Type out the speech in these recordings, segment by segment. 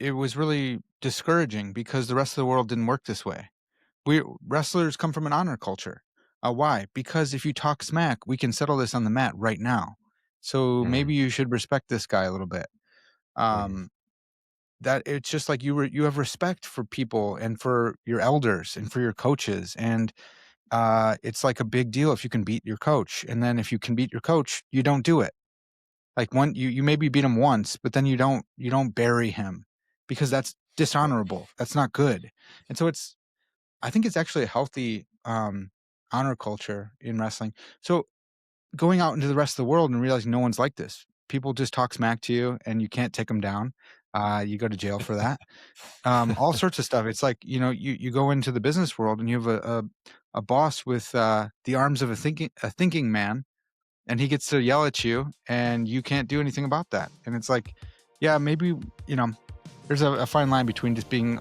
it was really discouraging because the rest of the world didn't work this way. We wrestlers come from an honor culture. Why? Because if you talk smack, we can settle this on the mat right now. So Mm, maybe you should respect this guy a little bit. mm, Um, that it's just like you have respect for people and for your elders and for your coaches, and it's like a big deal if you can beat your coach. And then if you can beat your coach, you don't do it. Like one, you maybe beat him once, but then you don't bury him because that's dishonorable. That's not good. And so I think it's actually a healthy honor culture in wrestling. So going out into the rest of the world and realizing no one's like this. People just talk smack to you and you can't take them down. You go to jail for that. All sorts of stuff. It's like, you go into the business world and you have a boss with the arms of a thinking man, and he gets to yell at you and you can't do anything about that. And it's like, yeah, maybe, you know, there's a fine line between just being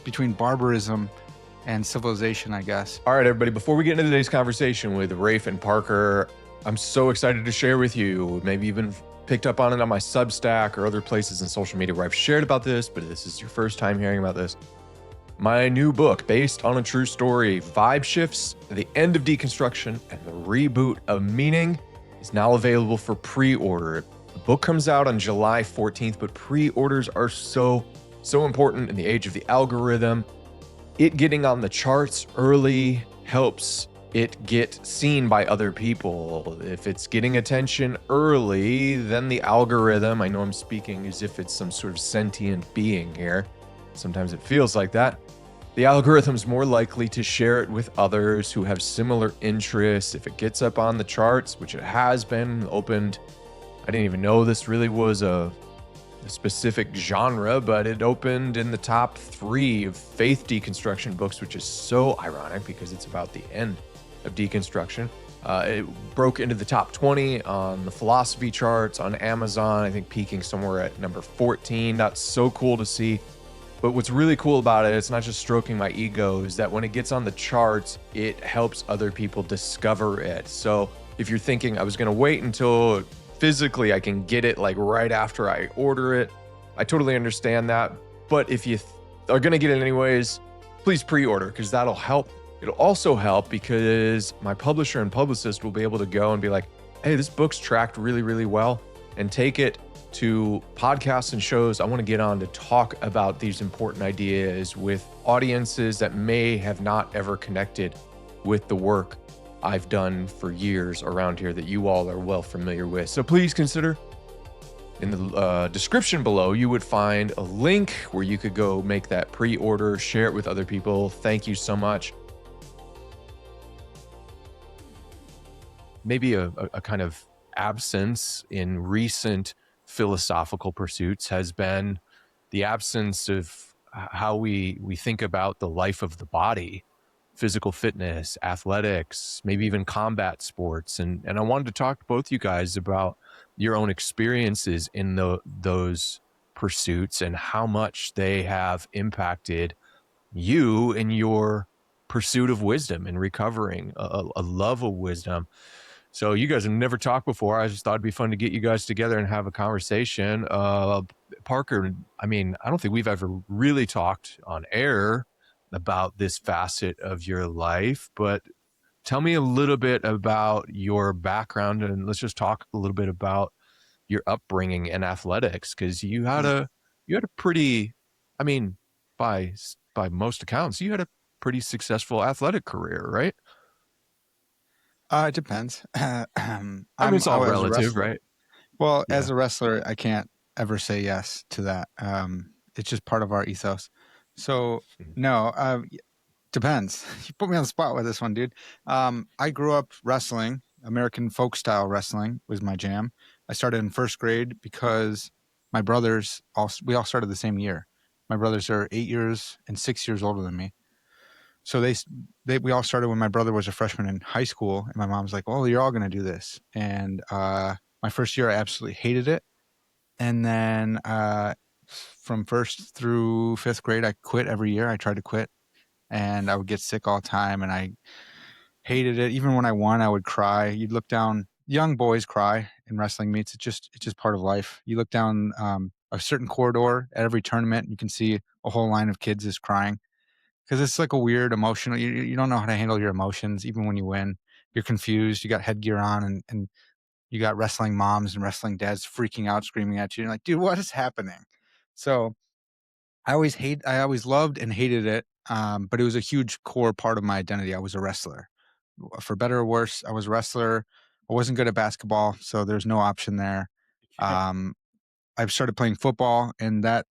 between barbarism and civilization, I guess. All right, everybody, before we get into today's conversation with Rafe and Parker, I'm so excited to share with you, maybe even picked up on it on my Substack or other places in social media where I've shared about this, but this is your first time hearing about this. My new book, based on a true story, Vibe Shifts, The End of Deconstruction, and the Reboot of Meaning, is now available for pre-order. The book comes out on July 14th, but pre-orders are so important in the age of the algorithm. It getting on the charts early helps it get seen by other people. If it's getting attention early, then the algorithm, I know I'm speaking as if it's some sort of sentient being here. Sometimes it feels like that. The algorithm's more likely to share it with others who have similar interests. If it gets up on the charts, which it has been opened, I didn't even know this really was a specific genre, but it opened in the top 3 of faith deconstruction books, which is so ironic because it's about the end of deconstruction. It broke into the top 20 on the philosophy charts on Amazon, I think peaking somewhere at number 14. That's so cool to see. But what's really cool about it, it's not just stroking my ego, is that when it gets on the charts, it helps other people discover it. So if you're thinking, I was going to wait until physically I can get it like right after I order it, I totally understand that. But if you are going to get it anyways, please pre-order because that'll help. It'll also help because my publisher and publicist will be able to go and be like, hey, this book's tracked really, really well, and take it to podcasts and shows I want to get on to talk about these important ideas with audiences that may have not ever connected with the work I've done for years around here that you all are well familiar with. So please consider. In the description below, you would find a link where you could go make that pre-order, share it with other people. Thank you so much. Maybe a kind of absence in recent philosophical pursuits has been the absence of how we think about the life of the body, physical fitness, athletics, maybe even combat sports. And I wanted to talk to both you guys about your own experiences in those pursuits and how much they have impacted you in your pursuit of wisdom and recovering a love of wisdom. So you guys have never talked before. I just thought it'd be fun to get you guys together and have a conversation. Parker, I mean, I don't think we've ever really talked on air about this facet of your life, but tell me a little bit about your background, and let's just talk a little bit about your upbringing in athletics, because you had a pretty, I mean, by most accounts, you had a pretty successful athletic career, right? It depends. I mean, it's I all was a relative, wrestler. right? Well, Yeah. as a wrestler, I can't ever say yes to that. It's just part of our ethos. So Mhm. no, depends. You put me on the spot with this one, dude. I grew up wrestling. American folk style wrestling was my jam. I started in first grade because my brothers we all started the same year. My brothers are 8 years and 6 years older than me. So we all started when my brother was a freshman in high school, and my mom's like, "Oh, you're all going to do this." And my first year, I absolutely hated it. And then from first through fifth grade, I quit every year. I tried to quit, and I would get sick all the time, and I hated it. Even when I won, I would cry. You'd look down. Young boys cry in wrestling meets. It's just part of life. You look down a certain corridor at every tournament. You can see a whole line of kids is crying because it's like a weird emotional. You don't know how to handle your emotions, even when you win. You're confused. You got headgear on, and you got wrestling moms and wrestling dads freaking out, screaming at you. You're like, dude, what is happening? So I always loved and hated it. But it was a huge core part of my identity. I was a wrestler. For better or worse, I was a wrestler. I wasn't good at basketball, so there's no option there. Um, I started playing football, and that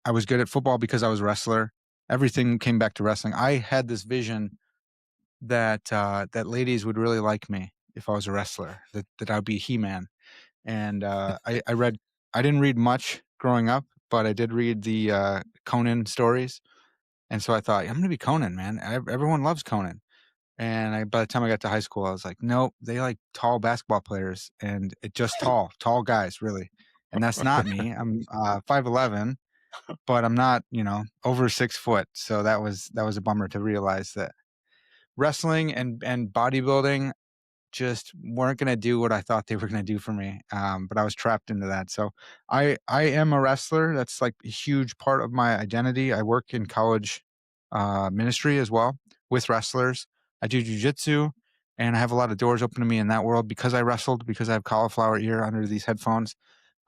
I was good at football because I was a wrestler. Everything came back to wrestling. I had this vision that ladies would really like me if I was a wrestler. That I would be He-Man. And I read. I didn't read much growing up, but I did read the Conan stories, and so I thought I'm going to be Conan, man. Everyone loves Conan. And by the time I got to high school, I was like, nope, they like tall basketball players, and it just tall guys, really. And that's not me. I'm 5'11", but I'm not, over 6 foot. So that was a bummer to realize that wrestling and bodybuilding just weren't gonna do what I thought they were gonna do for me, but I was trapped into that. So I am a wrestler. That's like a huge part of my identity. I work in college ministry as well with wrestlers. I do jujitsu, and I have a lot of doors open to me in that world because I wrestled, because I have cauliflower ear under these headphones.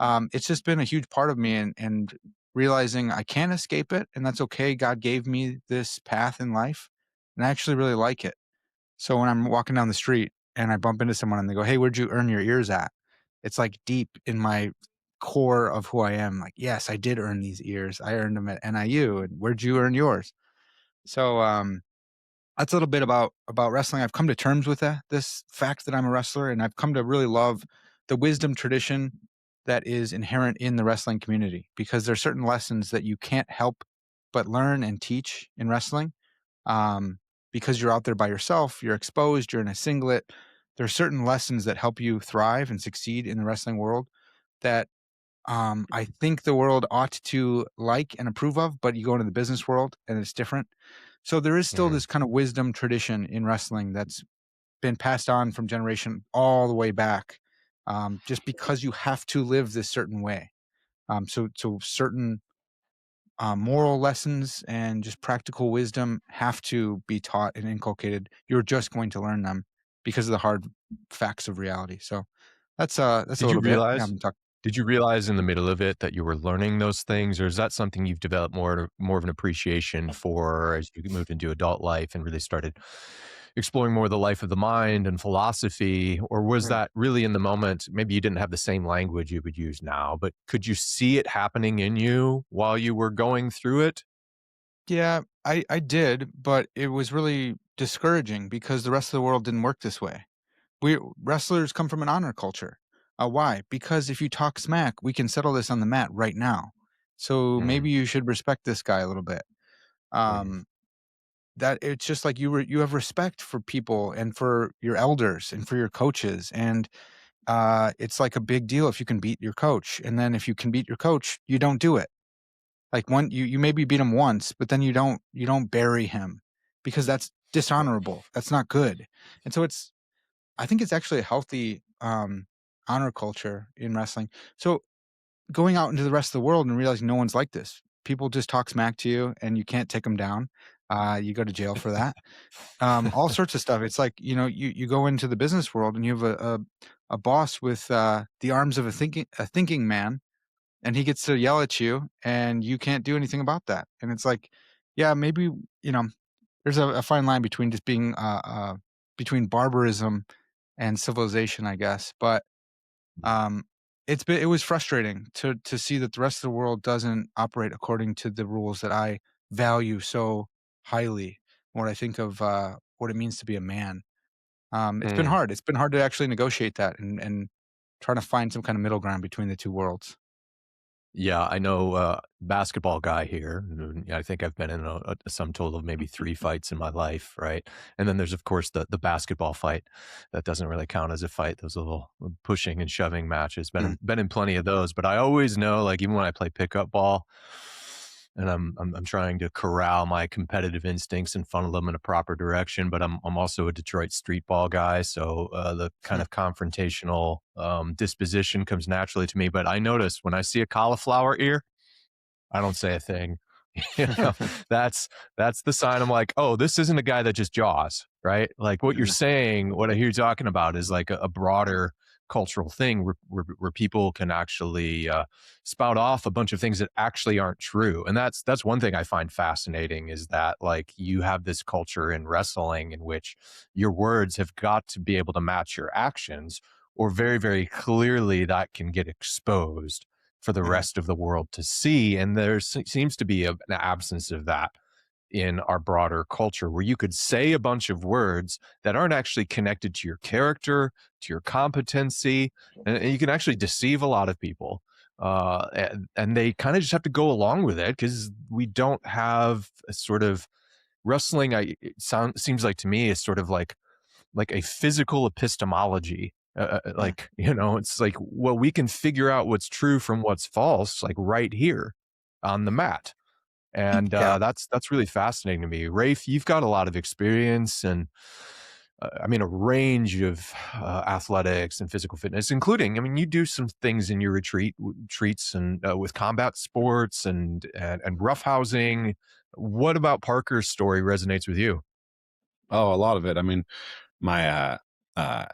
It's just been a huge part of me, and realizing I can't escape it, and that's okay. God gave me this path in life, and I actually really like it. So when I'm walking down the street and I bump into someone and they go, "Hey, where'd you earn your ears at?" It's like deep in my core of who I am. Like, yes, I did earn these ears. I earned them at NIU. And where'd you earn yours? So that's a little bit about wrestling. I've come to terms with this fact that I'm a wrestler, and I've come to really love the wisdom tradition that is inherent in the wrestling community, because there's certain lessons that you can't help but learn and teach in wrestling, um, because you're out there by yourself, you're exposed, you're in a singlet. There are certain lessons that help you thrive and succeed in the wrestling world that I think the world ought to like and approve of, but you go into the business world and it's different. So there is still Mm, this kind of wisdom tradition in wrestling that's been passed on from generation all the way back, just because you have to live this certain way. So certain moral lessons and just practical wisdom have to be taught and inculcated. You're just going to learn them because of the hard facts of reality. So that's a Did you little bit. Yeah, realize I'm talking. did you realize in the middle of it that you were learning those things, or is that something you've developed more of an appreciation for as you moved into adult life and really started exploring more of the life of the mind and philosophy? Or was Right. that really in the moment, maybe you didn't have the same language you would use now, but could you see it happening in you while you were going through it? Yeah, I did, but it was really discouraging because the rest of the world didn't work this way. We wrestlers come from an honor culture. Why? Because if you talk smack, we can settle this on the mat right now. So Mm, maybe you should respect this guy a little bit. mm, Um, that it's just like you have respect for people and for your elders and for your coaches, and it's like a big deal if you can beat your coach. And then if you can beat your coach, you don't do it. Like one, you maybe beat him once, but then you don't bury him because that's dishonorable. That's not good. And so I think it's actually a healthy honor culture in wrestling. So going out into the rest of the world and realizing no one's like this. People just talk smack to you and you can't take them down. You go to jail for that. All sorts of stuff. It's like, you go into the business world and you have a boss with the arms of a thinking man, and he gets to yell at you and you can't do anything about that. And it's like, yeah, maybe, you know, there's a fine line between just being between barbarism and civilization, I guess. But um, it was frustrating to see that the rest of the world doesn't operate according to the rules that I value so highly. When I think of what it means to be a man, it's been mm. hard. It's been hard to actually negotiate that and trying to find some kind of middle ground between the two worlds. Yeah, I know, basketball guy here. I think I've been in a sum total of maybe 3 fights in my life, right? And then there's, of course, the basketball fight. That doesn't really count as a fight, those little pushing and shoving matches. Been Mm. in been in plenty of those, but I always know, like, even when I play pickup ball, and I'm trying to corral my competitive instincts and funnel them in a proper direction. But I'm also a Detroit street ball guy, so the kind of confrontational disposition comes naturally to me. But I notice when I see a cauliflower ear, I don't say a thing. You know, that's that's the sign. I'm like, oh, this isn't a guy that just jaws, right? Like what you're Mhm. saying, what I hear you talking about is like a broader cultural thing where people can actually spout off a bunch of things that actually aren't true. And that's one thing I find fascinating is that like you have this culture in wrestling in which your words have got to be able to match your actions, or very, very clearly that can get exposed for the Yeah. rest of the world to see. And there seems to be an absence of that in our broader culture where you could say a bunch of words that aren't actually connected to your character, to your competency, and you can actually deceive a lot of people. And they kind of just have to go along with it because we don't have a sort of wrestling. Seems like to me is sort of like a physical epistemology. Yeah. Like, you know, it's like, well, we can figure out what's true from what's false, like right here on the mat. And Yeah. that's really fascinating to me. Rafe, you've got a lot of experience and I mean, a range of athletics and physical fitness, including, I mean, you do some things in your retreats and with combat sports and roughhousing. What about Parker's story resonates with you? Oh, a lot of it. I mean, my uh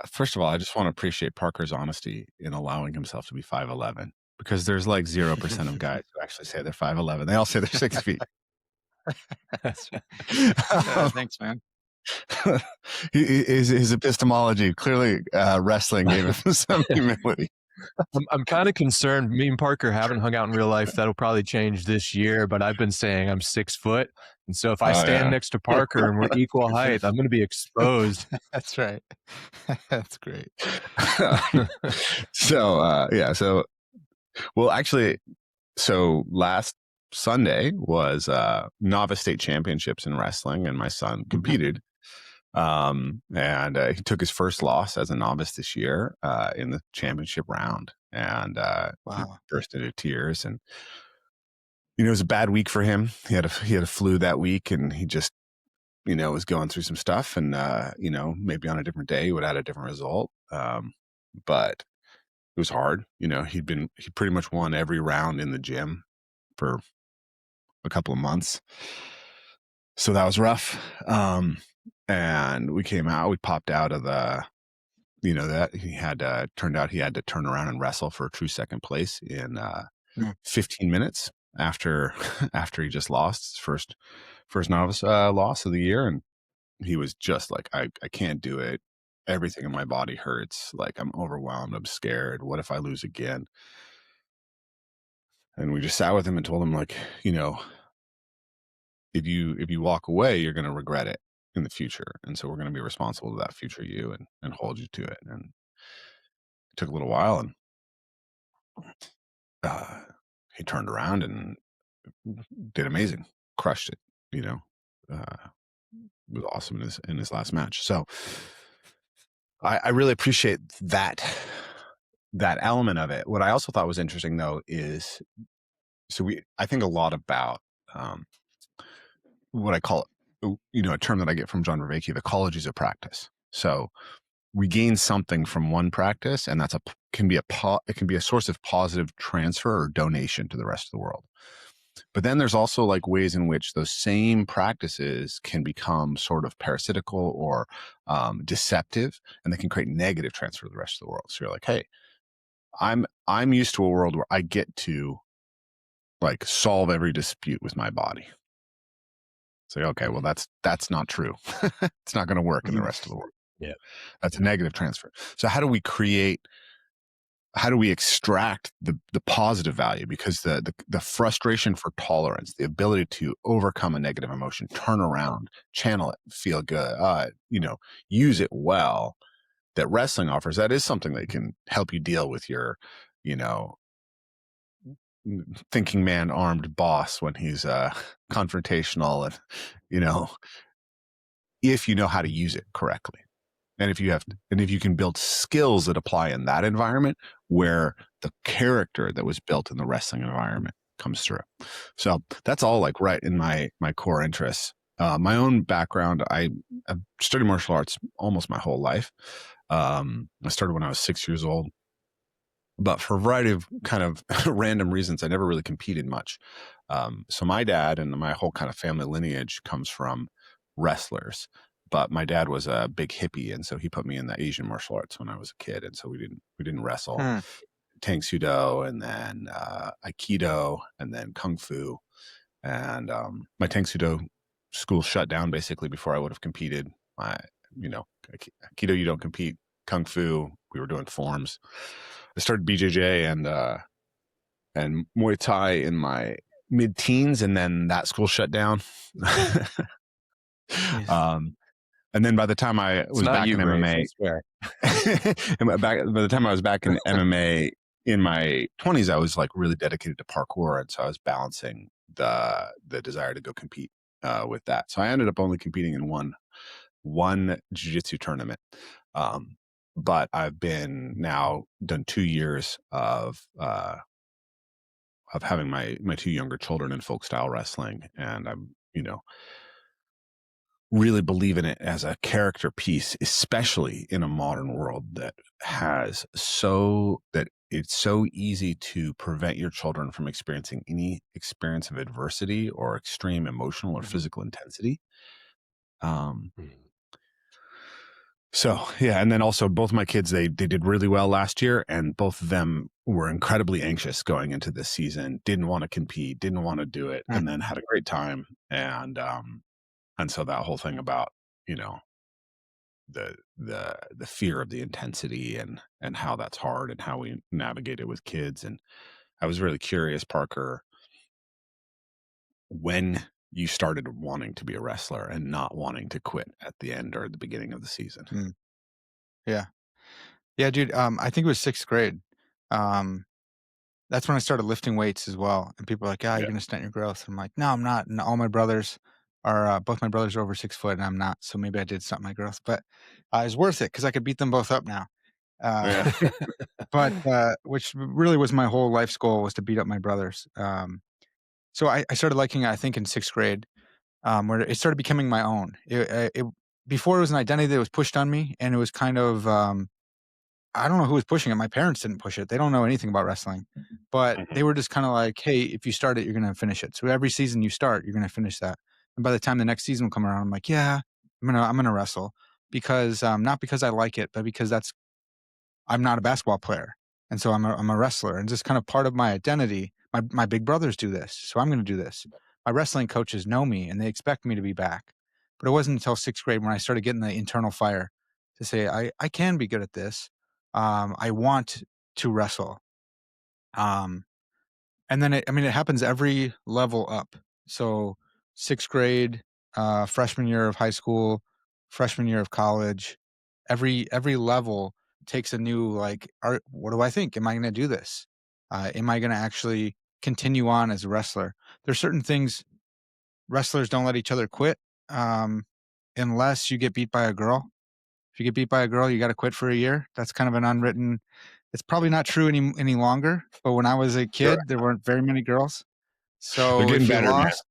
first of all, I just want to appreciate Parker's honesty in allowing himself to be 5'11", because there's like 0% of guys who actually say they're 5'11". They all say they're 6 feet. That's Yeah, thanks, man. His epistemology clearly, wrestling gave him some humility. I'm kind of concerned. Me and Parker haven't hung out in real life. That'll probably change this year, but I've been saying I'm 6 foot. And so if I Oh stand yeah. next to Parker and we're equal height, I'm going to be exposed. That's right. That's great. So yeah. So well, actually, so last Sunday was novice state championships in wrestling, and my son competed. And he took his first loss as a novice this year in the championship round, and he Wow. burst into tears. And it was a bad week for him. He had a flu that week, and he just was going through some stuff. And maybe on a different day he would have had a different result. But it was hard. He pretty much won every round in the gym for a couple of months. So that was rough. And we popped out of that he had turned out he had to turn around and wrestle for a true second place in Mm. 15 minutes after after he just lost his first novice loss of the year. And he was just like, I can't do it. Everything in my body hurts. Like, I'm overwhelmed. I'm scared. What if I lose again? And we just sat with him and told him, like, if you walk away, you're going to regret it in the future. And so we're going to be responsible to that future you, and hold you to it. And it took a little while, and uh, he turned around and did amazing, crushed it, uh, it was awesome in his last match. So I really appreciate that element of it. What I also thought was interesting, though, is I think a lot about what I call, a term that I get from John Vervaeke, the ecologies of practice. So we gain something from one practice, and it can be a source of positive transfer or donation to the rest of the world. But then there's also like ways in which those same practices can become sort of parasitical or deceptive, and they can create negative transfer to the rest of the world. So you're like, hey, I'm used to a world where I get to like solve every dispute with my body. Say, okay, well that's not true. It's not going to work in the rest of the world. Yeah. That's a negative transfer. So how do we extract the positive value? Because the frustration for tolerance, the ability to overcome a negative emotion, turn around, channel it, feel good, use it well, that wrestling offers, that is something that can help you deal with your, thinking man armed boss when he's confrontational, and, if you know how to use it correctly. And if you can build skills that apply in that environment, where the character that was built in the wrestling environment comes through. So that's all like right in my core interests. My own background, I've studied martial arts almost my whole life. I started when I was 6 years old, but for a variety of kind of random reasons, I never really competed much. So my dad and my whole kind of family lineage comes from wrestlers, but my dad was a big hippie, and so he put me in the Asian martial arts when I was a kid, and so we didn't wrestle. Hmm. Tang Sudo, and then Aikido, and then Kung Fu. And my Tang Sudo school shut down basically before I would have competed. Aikido, you don't compete. Kung Fu, we were doing forms. I started BJJ and Muay Thai in my mid-teens, and then that school shut down. And then by the time I was back in MMA, by the time I was back in MMA in my 20s, I was like really dedicated to parkour, and so I was balancing the desire to go compete with that. So I ended up only competing in one jiu-jitsu tournament. But I've been now done 2 years of having my two younger children in folk style wrestling, and I'm really believe in it as a character piece, especially in a modern world that it's so easy to prevent your children from experiencing any experience of adversity or extreme emotional or physical intensity. So yeah, and then also both my kids, they did really well last year, and both of them were incredibly anxious going into this season, didn't want to compete, didn't want to do it, and then had a great time. And so that whole thing about, the fear of the intensity and how that's hard and how we navigate it with kids. And I was really curious, Parker, when you started wanting to be a wrestler and not wanting to quit at the end or at the beginning of the season. Yeah. Yeah, dude. I think it was 6th grade. That's when I started lifting weights as well. And people are like, "Yeah, you're gonna stunt your growth." I'm like, "No, I'm not." And all my brothers are both my brothers are over 6 foot, and I'm not. So maybe I did stunt my growth, but it's worth it because I could beat them both up now. Uh, but which really was my whole life's goal, was to beat up my brothers. So I started liking it, I think, in 6th grade, where it started becoming my own. Before, it was an identity that was pushed on me, and it was kind of I don't know who was pushing it. My parents didn't push it. They don't know anything about wrestling, but they were just kind of like, "Hey, if you start it, you're gonna finish it. So every season you start, you're gonna finish that." And by the time the next season will come around, I'm like, "Yeah, I'm gonna wrestle," because not because I like it, but because I'm not a basketball player, and so I'm a wrestler, and just kind of part of my identity. My big brothers do this, so I'm gonna do this. My wrestling coaches know me, and they expect me to be back. But it wasn't until 6th grade when I started getting the internal fire to say, I can be good at this. I want to wrestle. Um, and then it happens every level up. So 6th grade, freshman year of high school, freshman year of college, every level takes a new, like, what do I think? Am I going to do this? Am I going to actually continue on as a wrestler? There's certain things wrestlers don't let each other quit, unless you get beat by a girl. If you get beat by a girl, you got to quit for a year. That's kind of an unwritten. It's probably not true any longer. But when I was a Sure. kid, there weren't very many girls. They're So getting if you better, man. lost,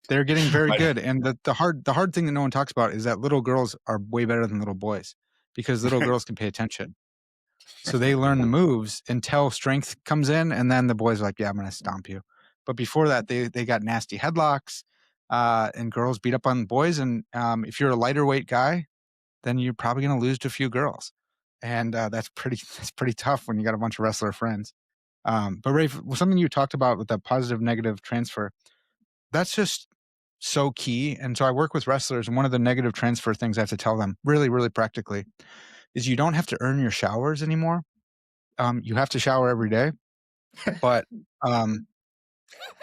they're getting very good. And the hard thing that no one talks about is that little girls are way better than little boys, because little girls can pay attention. So they learn the moves until strength comes in, and then the boys are like, "Yeah, I'm gonna stomp you." But before that, they got nasty headlocks, and girls beat up on boys. And if you're a lighter weight guy, then you're probably gonna lose to a few girls, and that's pretty that's pretty tough when you got a bunch of wrestler friends. But Rafe, something you talked about with the positive negative transfer, that's just so key. And so I work with wrestlers, and one of the negative transfer things I have to tell them, really, really practically, is you don't have to earn your showers anymore. You have to shower every day, but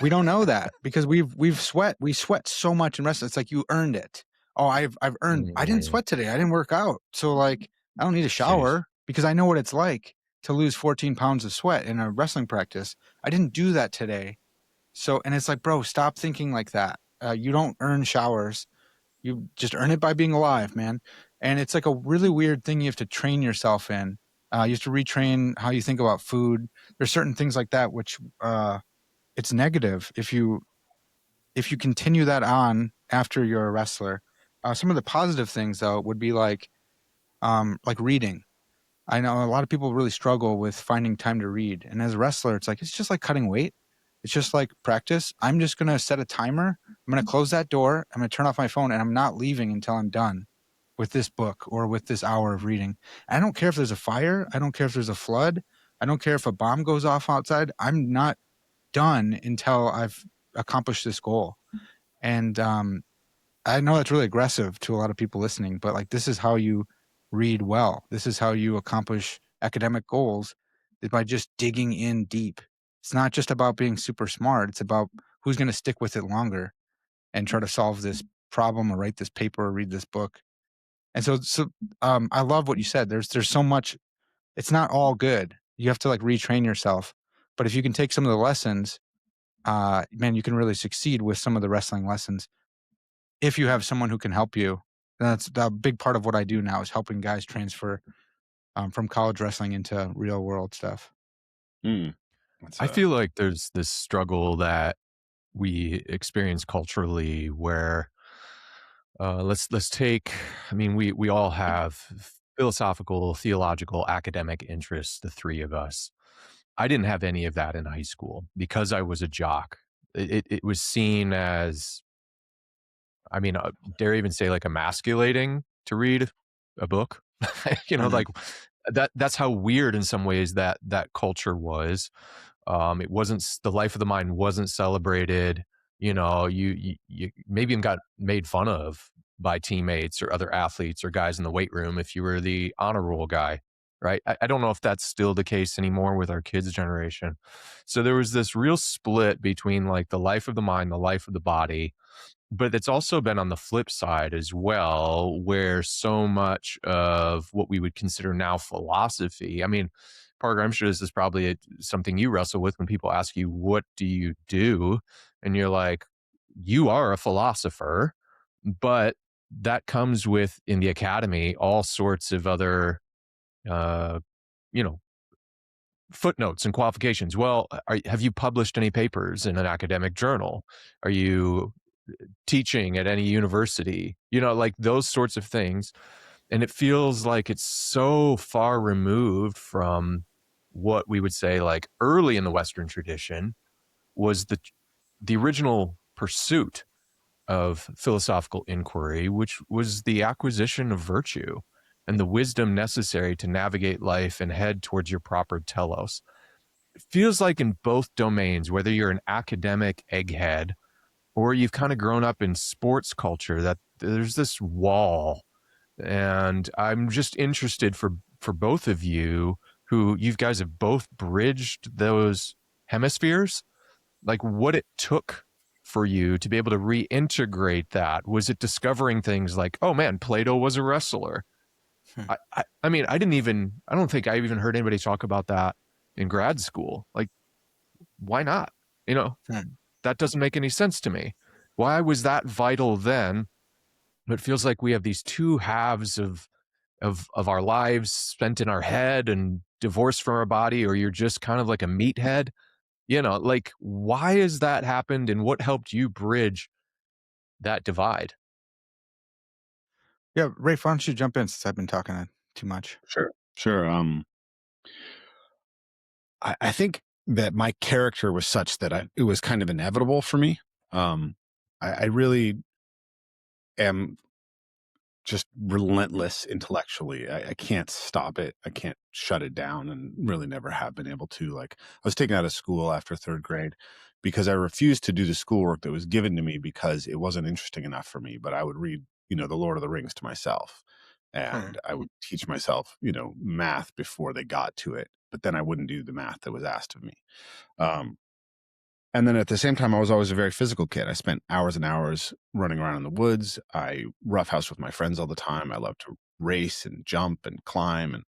we don't know that because we sweat so much in wrestling. It's like you earned it. Oh, I've earned. I didn't sweat today. I didn't work out, so like I don't need a shower because I know what it's like to lose 14 pounds of sweat in a wrestling practice. I didn't do that today, so and it's like, bro, stop thinking like that. You don't earn showers. You just earn it by being alive, man. And it's like a really weird thing you have to train yourself in. You have to retrain how you think about food. There's certain things like that which it's negative if you continue that on after you're a wrestler. Some of the positive things though would be like reading. I know a lot of people really struggle with finding time to read. And as a wrestler, it's just like cutting weight. It's just like practice. I'm just going to set a timer. I'm going to close that door. I'm going to turn off my phone and I'm not leaving until I'm done with this book or with this hour of reading. I don't care if there's a fire. I don't care if there's a flood. I don't care if a bomb goes off outside. I'm not done until I've accomplished this goal. And I know that's really aggressive to a lot of people listening, but like this is how you read well. This is how you accomplish academic goals is by just digging in deep. It's not just about being super smart. It's about who's going to stick with it longer and try to solve this problem or write this paper or read this book. And I love what you said. There's so much. It's not all good. You have to like retrain yourself. But if you can take some of the lessons, man, you can really succeed with some of the wrestling lessons if you have someone who can help you. That's a big part of what I do now is helping guys transfer from college wrestling into real world stuff. Mm. That's I feel like there's this struggle that we experience culturally where let's take, I mean, we all have philosophical, theological, academic interests, the three of us. I didn't have any of that in high school because I was a jock. It was seen as, I mean, dare I even say like emasculating to read a book. Mhm. Like that's how weird in some ways that culture was. It wasn't, the life of the mind wasn't celebrated. You maybe even got made fun of by teammates or other athletes or guys in the weight room if you were the honor roll guy, right? I don't know if that's still the case anymore with our kids' generation. So there was this real split between like the life of the mind, the life of the body, but it's also been on the flip side as well, where so much of what we would consider now philosophy. I mean, Parker, I'm sure this is probably something you wrestle with when people ask you, what do you do? And you're like, you are a philosopher, but that comes with in the academy all sorts of other, uh, you know, footnotes and qualifications. Well, have you published any papers in an academic journal? Are you teaching at any university, like those sorts of things. And it feels like it's so far removed from what we would say like early in the Western tradition was the original pursuit of philosophical inquiry, which was the acquisition of virtue and the wisdom necessary to navigate life and head towards your proper telos. It feels like in both domains, whether you're an academic egghead or you've kind of grown up in sports culture, that there's this wall. And I'm just interested for both of you, who you guys have both bridged those hemispheres, like what it took for you to be able to reintegrate that. Was it discovering things like, oh man, Plato was a wrestler? Hmm. I mean, I don't think I even heard anybody talk about that in grad school. Like, why not? You know, Hmm. that doesn't make any sense to me. Why was that vital then? But it feels like we have these two halves of our lives spent in our head and divorced from our body, or you're just kind of like a meathead. Like why has that happened and what helped you bridge that divide? Yeah, Rafe, why don't you jump in since I've been talking too much? Sure. I think that my character was such that it was kind of inevitable for me. I really am just relentless intellectually. I can't stop it. I can't shut it down, and really never have been able to. Like, I was taken out of school after third grade because I refused to do the schoolwork that was given to me because it wasn't interesting enough for me. But I would read, the Lord of the Rings to myself, Hmm. and I would teach myself, math before they got to it. But then I wouldn't do the math that was asked of me. Um, and then at the same time, I was always a very physical kid. I spent hours and hours running around in the woods. I roughhoused with my friends all the time. I loved to race and jump and climb. And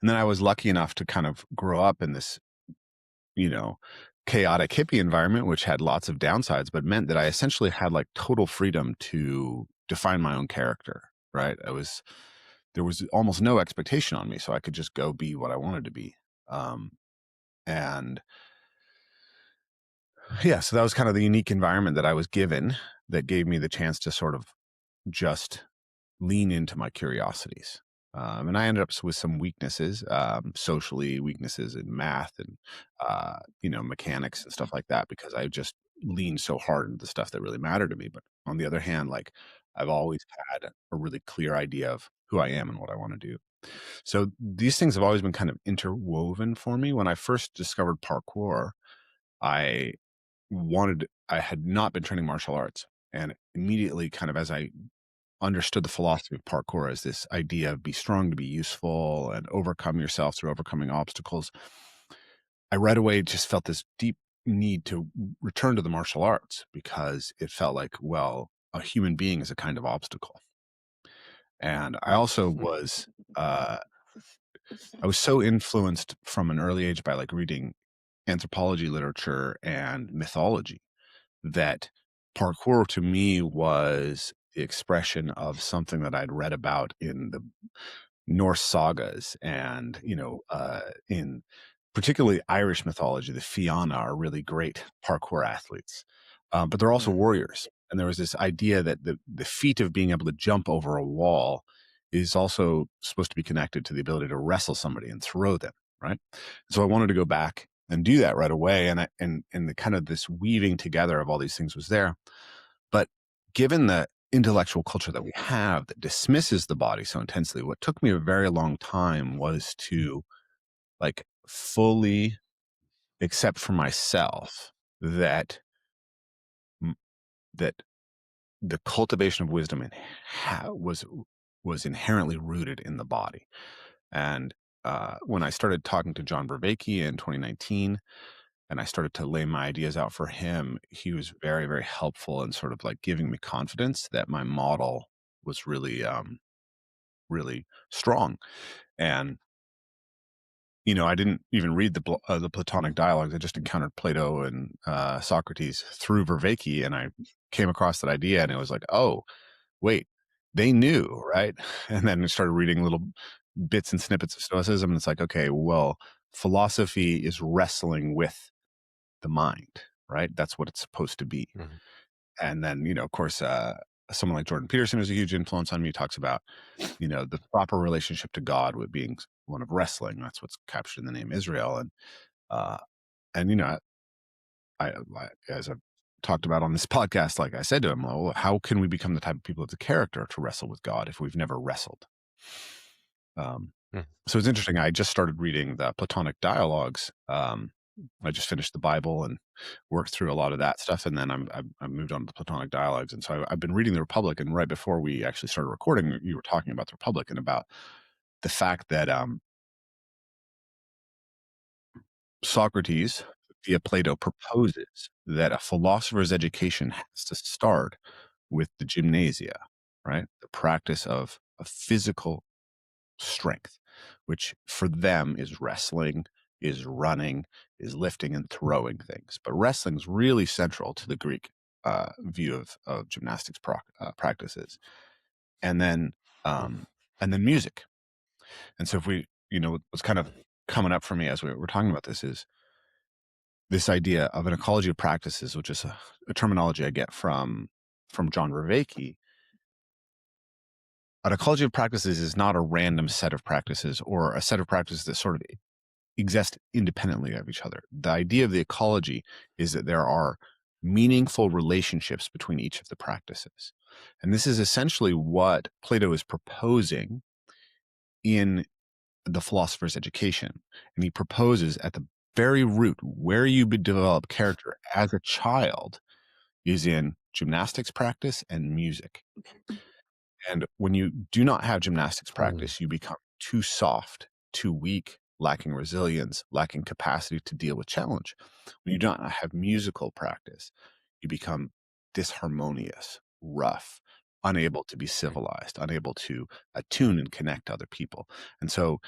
then I was lucky enough to kind of grow up in this, you know, chaotic hippie environment, which had lots of downsides, but meant that I essentially had like total freedom to define my own character. Right. there was almost no expectation on me, so I could just go be what I wanted to be. Um, and yeah, so that was kind of the unique environment that I was given that gave me the chance to sort of just lean into my curiosities. And I ended up with some weaknesses, socially, weaknesses in math and, mechanics and stuff like that, because I just leaned so hard into the stuff that really mattered to me. But on the other hand, like I've always had a really clear idea of who I am and what I want to do. So these things have always been kind of interwoven for me. When I first discovered parkour, I I had not been training martial arts. And immediately, kind of as I understood the philosophy of parkour as this idea of be strong to be useful and overcome yourself through overcoming obstacles, I right away just felt this deep need to return to the martial arts because it felt like, well, a human being is a kind of obstacle. And I also uh, I was so influenced from an early age by like reading anthropology literature and mythology that parkour to me was the expression of something that I'd read about in the Norse sagas and, in particularly Irish mythology. The Fianna are really great parkour athletes, but they're also Mm. warriors. And there was this idea that the feat of being able to jump over a wall is also supposed to be connected to the ability to wrestle somebody and throw them, right? So I wanted to go back and do that right away. And the kind of this weaving together of all these things was there. But given the intellectual culture that we have that dismisses the body so intensely, what took me a very long time was to like fully accept for myself that m- that the cultivation of wisdom was inherently rooted in the body. And when I started talking to John Vervaeke in 2019, and I started to lay my ideas out for him, he was very, very helpful in sort of like giving me confidence that my model was really, really strong. And I didn't even read the Platonic dialogues. I just encountered Plato and Socrates through Vervaeke, and I came across that idea, and it was like, oh, wait, they knew, right? And then I started reading little bits and snippets of Stoicism, and it's like, okay, well, philosophy is wrestling with the mind, right? That's what it's supposed to be. Mhm. And then, of course, someone like Jordan Peterson is a huge influence on me. He talks about, the proper relationship to God with being one of wrestling. That's what's captured in the name Israel. Uh, and as I've talked about on this podcast, like I said to him, well, how can we become the type of people of the character to wrestle with God if we've never wrestled? Um, Mhm. so it's interesting. I just started reading the Platonic dialogues. I just finished the Bible and worked through a lot of that stuff, and then I moved on to the Platonic dialogues. And so I've been reading the Republic. And right before we actually started recording, you were talking about the Republic and about the fact that Socrates via Plato proposes that a philosopher's education has to start with the gymnasia, right? The practice of a physical strength, which for them is wrestling, is running, is lifting and throwing things. But wrestling is really central to the Greek view of gymnastics practices, and then Mhm. music. And so if we, what's kind of coming up for me as we're talking about this is this idea of an ecology of practices, which is a terminology I get from John Vervaeke. An ecology of practices is not a random set of practices or a set of practices that sort of exist independently of each other. The idea of the ecology is that there are meaningful relationships between each of the practices. And this is essentially what Plato is proposing in the philosopher's education. And he proposes at the very root where you develop character as a child is in gymnastics practice and music. And when you do not have gymnastics Mhm. practice, you become too soft, too weak, lacking resilience, lacking capacity to deal with challenge. When you do not have musical practice, you become disharmonious, rough, unable to be civilized, unable to attune and connect to other people. And so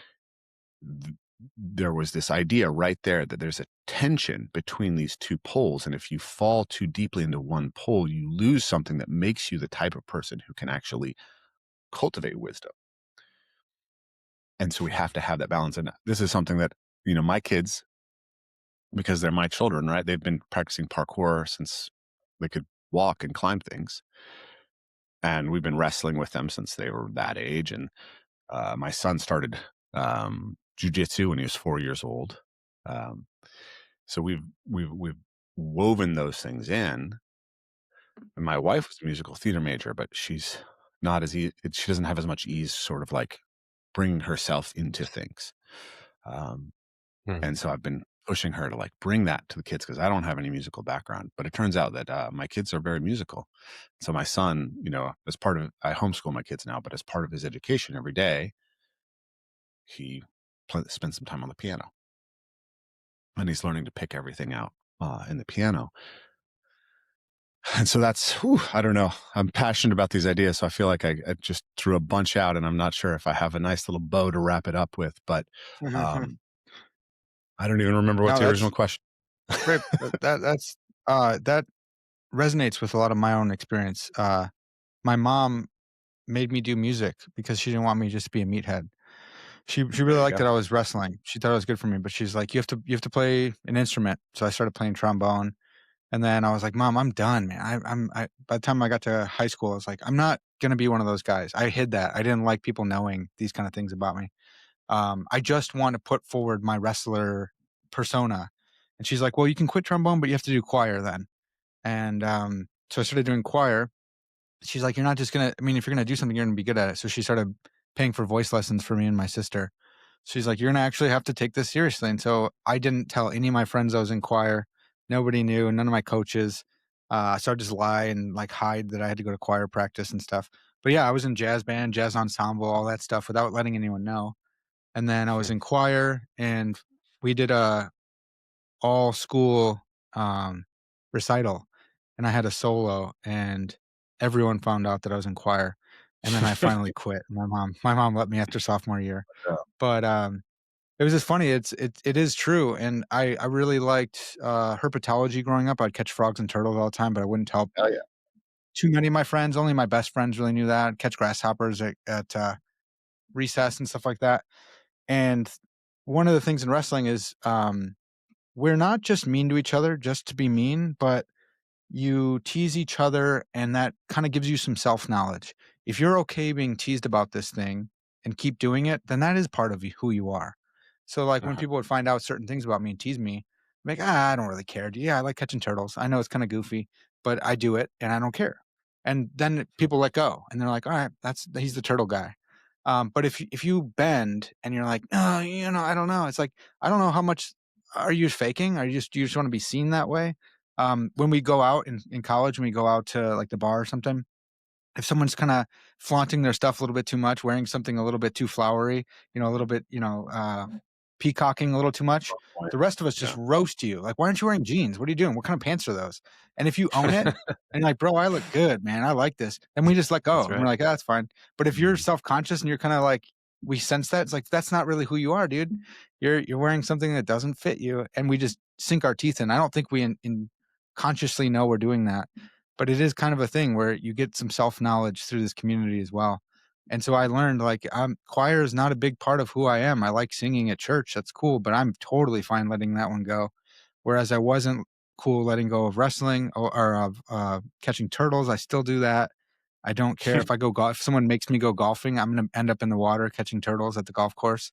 there was this idea right there that there's a tension between these two poles. And if you fall too deeply into one pole, you lose something that makes you the type of person who can actually cultivate wisdom. And so we have to have that balance. And this is something that, my kids, because they're my children, right? They've been practicing parkour since they could walk and climb things. And we've been wrestling with them since they were that age. And my son started jujitsu when he was 4 years old. Um, so we've woven those things in. And my wife was a musical theater major, but she's not as she doesn't have as much ease, sort of like bringing herself into things. Um, Hmm. and so I've been pushing her to like bring that to the kids because I don't have any musical background. But it turns out that my kids are very musical. So my son, as part of I homeschool my kids now, but as part of his education every day, he spends some time on the piano, and he's learning to pick everything out in the piano. And so I don't know. I'm passionate about these ideas. So I feel like I just threw a bunch out, and I'm not sure if I have a nice little bow to wrap it up with, but um, I don't even remember what No, the original that's question. great. That resonates with a lot of my own experience. My mom made me do music because she didn't want me just to be a meathead. She really There you liked go. that I was wrestling. She thought it was good for me, but she's like, you have to play an instrument. So I started playing trombone, and then I was like, Mom, I'm done, man. By the time I got to high school, I was like, I'm not gonna be one of those guys. I hid that. I didn't like people knowing these kind of things about me. I just want to put forward my wrestler persona. And she's like, well, you can quit trombone, but you have to do choir then. And so I started doing choir. She's like, you're not just gonna. I mean, if you're gonna do something, you're gonna be good at it. So she started paying for voice lessons for me and my sister. She's like, you're gonna actually have to take this seriously. And so I didn't tell any of my friends I was in choir. Nobody knew. None of my coaches. So I just lie and like hide that I had to go to choir practice and stuff. But yeah, I was in jazz band, jazz ensemble, all that stuff without letting anyone know. And then I was in choir, and we did a all school recital, and I had a solo, and everyone found out that I was in choir. And then I finally quit. My mom let me after sophomore year. Yeah. But it was just funny. It is true. And I really liked herpetology growing up. I'd catch frogs and turtles all the time, but I wouldn't tell Oh yeah. too many of my friends. Only my best friends really knew that. I'd catch grasshoppers at recess and stuff like that. And one of the things in wrestling is we're not just mean to each other just to be mean, but you tease each other, and that kind of gives you some self-knowledge. If you're okay being teased about this thing and keep doing it, then that is part of who you are. So like when Uh-huh. people would find out certain things about me and tease me, I'm like, I don't really care. Yeah, I like catching turtles. I know it's kind of goofy, but I do it and I don't care. And then people let go and they're like, all right, he's the turtle guy. But if you bend and you're like, no, I don't know. It's like, I don't know how much are you faking? Are you just want to be seen that way? When we go out in college, when we go out to like the bar or something, if someone's kind of flaunting their stuff a little bit too much, wearing something a little bit too flowery, a little bit, peacocking a little too much, Point. the rest of us just Yeah. roast you. Like, why aren't you wearing jeans? What are you doing? What kind of pants are those? And if you own it and like, bro, I look good, man. I like this. Then we just let go That's and we're right. like, that's fine. But if you're Mm. self conscious and you're kind of like, we sense that it's like that's not really who you are, dude. You're wearing something that doesn't fit you, and we just sink our teeth in. I don't think we in consciously know we're doing that, but it is kind of a thing where you get some self-knowledge through this community as well. And so I learned like choir is not a big part of who I am. I like singing at church. That's cool, but I'm totally fine letting that one go. Whereas I wasn't cool letting go of wrestling or of catching turtles. I still do that. I don't care if I go golf. If someone makes me go golfing, I'm going to end up in the water catching turtles at the golf course.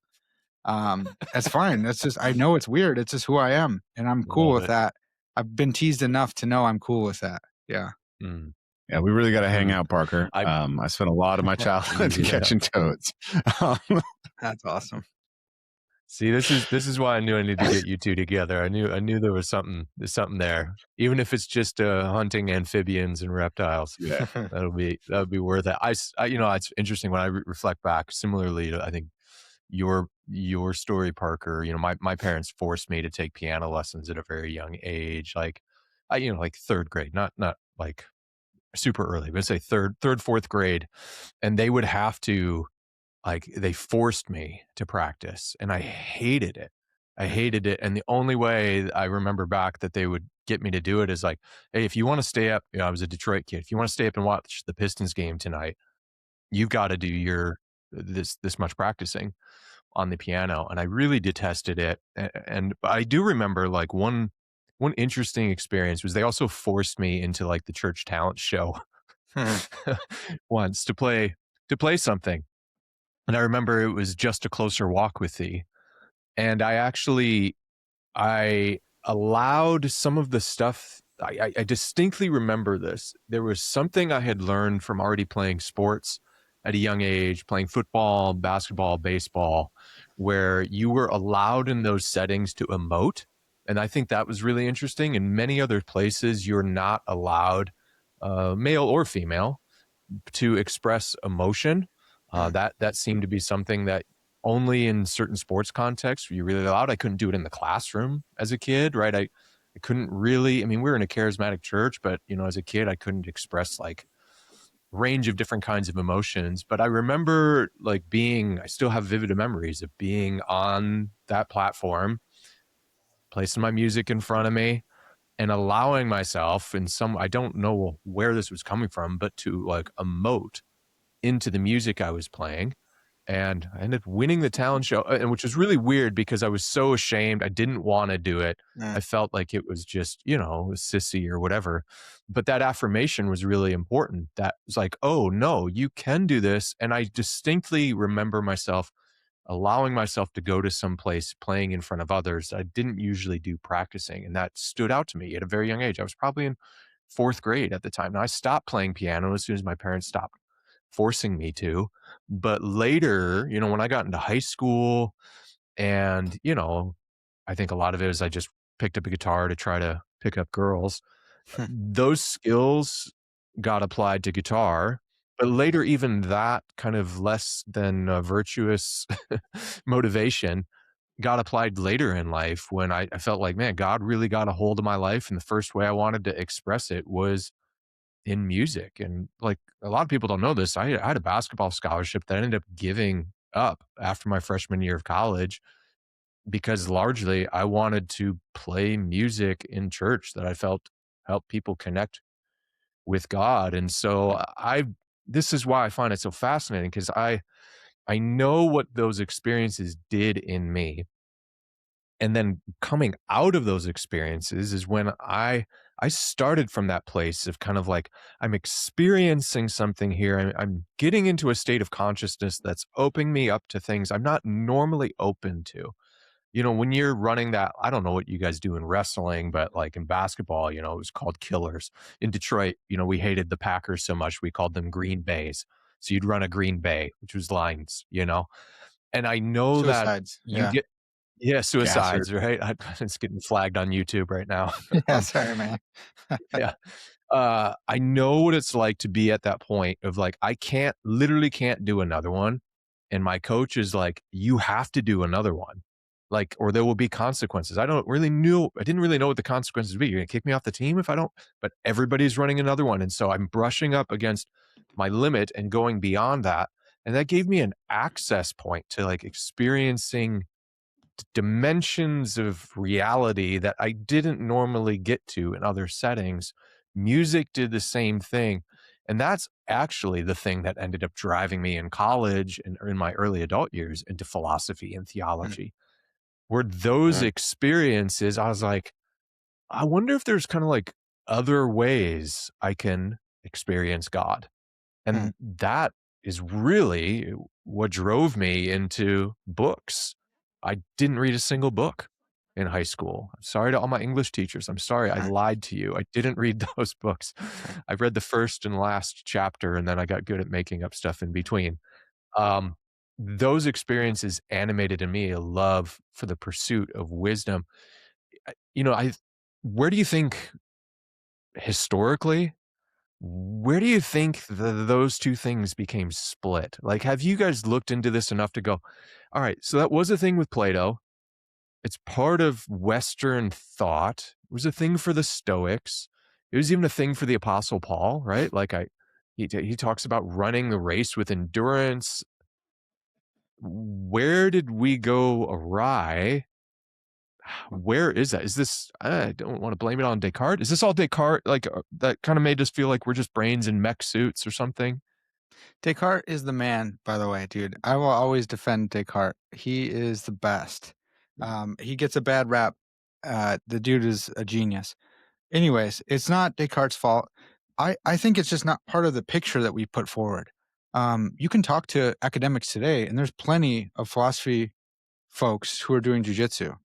That's fine. That's just I know it's weird. It's just who I am, and I'm cool Love with it. that. I've been teased enough to know I'm cool with that. Yeah. Mm. Yeah, we really got to hang Mm. out, Parker. I I spent a lot of my childhood Yeah. catching toads. Um, That's awesome. See, this is why I knew I needed to get you two together. I knew there's something there. Even if it's just hunting amphibians and reptiles, yeah. that'll be worth it. It's interesting when I reflect back. Similarly to I think your story, Parker. My parents forced me to take piano lessons at a very young age, like like third grade, not like super early, but say third, fourth grade, and they would have to like they forced me to practice and I hated it. I hated it. And the only way I remember back that they would get me to do it is like, hey, if you want to stay up, I was a Detroit kid. If you want to stay up and watch the Pistons game tonight, you've got to do your this much practicing. on the piano, and I really detested it. And I do remember like one interesting experience was they also forced me into like the church talent show Hmm. once to play something. And I remember it was Just a Closer Walk with Thee. And I allowed some of the stuff. I distinctly remember this. There was something I had learned from already playing sports at a young age, playing football, basketball, baseball, where you were allowed in those settings to emote. And I think that was really interesting. In many other places, you're not allowed, male or female, to express emotion. Hmm. That seemed to be something that only in certain sports contexts were you really allowed. I couldn't do it in the classroom as a kid, right? I couldn't really. I mean, we were in a charismatic church, but as a kid, I couldn't express like range of different kinds of emotions. But I remember like being. I still have vivid memories of being on that platform, placing my music in front of me, and allowing myself in some. I don't know where this was coming from, but to like emote into the music I was playing. And I ended up winning the talent show, and which was really weird because I was so ashamed. I didn't want to do it. Hmm. I felt like it was just, sissy or whatever. But that affirmation was really important. That was like, oh no, you can do this. And I distinctly remember myself allowing myself to go to some place playing in front of others I didn't usually do practicing. And that stood out to me at a very young age. I was probably in fourth grade at the time. Now I stopped playing piano as soon as my parents stopped forcing me to. But later, when I got into high school and, I think a lot of it is I just picked up a guitar to try to pick up girls. Hmm. Those skills got applied to guitar, but later, even that kind of less than virtuous motivation got applied later in life when I felt like, man, God really got a hold of my life. And the first way I wanted to express it was in music. And like a lot of people don't know this, I had a basketball scholarship that I ended up giving up after my freshman year of college because largely I wanted to play music in church that I felt helped people connect with God. And so this is why I find it so fascinating because I know what those experiences did in me. And then coming out of those experiences is when I started from that place of kind of like I'm experiencing something here. I'm getting into a state of consciousness that's opening me up to things I'm not normally open to. When you're running that, I don't know what you guys do in wrestling, but like in basketball, it was called killers. In Detroit, we hated the Packers so much we called them Green Bays. So you'd run a Green Bay, which was lines. And I know that Suicides. you Yeah. get yeah, Gasser. suicides, right? It's getting flagged on YouTube right now. Yeah. Sorry, man. Yeah. I know what it's like to be at that point of like, literally can't do another one. And my coach is like, you have to do another one. Like, or there will be consequences. I didn't really know what the consequences would be. You're gonna kick me off the team if I don't, but everybody's running another one. And so I'm brushing up against my limit and going beyond that. And that gave me an access point to like experiencing dimensions of reality that I didn't normally get to in other settings. Music did the same thing. And that's actually the thing that ended up driving me in college and or in my early adult years into philosophy and Hmm. theology. Were those Right. experiences, I was like, I wonder if there's kind of like other ways I can experience God. Hmm. And that is really what drove me into books. I didn't read a single book in high school. I'm sorry to all my English teachers. I'm sorry. I Hmm. lied to you. I didn't read those books. I read the first and last chapter, and then I got good at making up stuff in between. Um, those experiences animated in me a love for the pursuit of wisdom. I where do you think historically where do you think those 2 things became split? Like, have you guys looked into this enough to go, "All right, so that was a thing with Plato. It's part of Western thought. It was a thing for the Stoics. It was even a thing for the Apostle Paul," right? Like, he talks about running the race with endurance. Where did we go awry? Where is that? Is this I don't wanna blame it on Descartes. Is this all Descartes, like, that kinda made us feel like we're just brains in mech suits or something? Descartes is the man, by the way, dude. I will always defend Descartes. He is the best. He gets a bad rap. The dude is a genius. Anyways, it's not Descartes' fault. I think it's just not part of the picture that we put forward. You can talk to academics today, and there's plenty of philosophy folks who are doing jujitsu.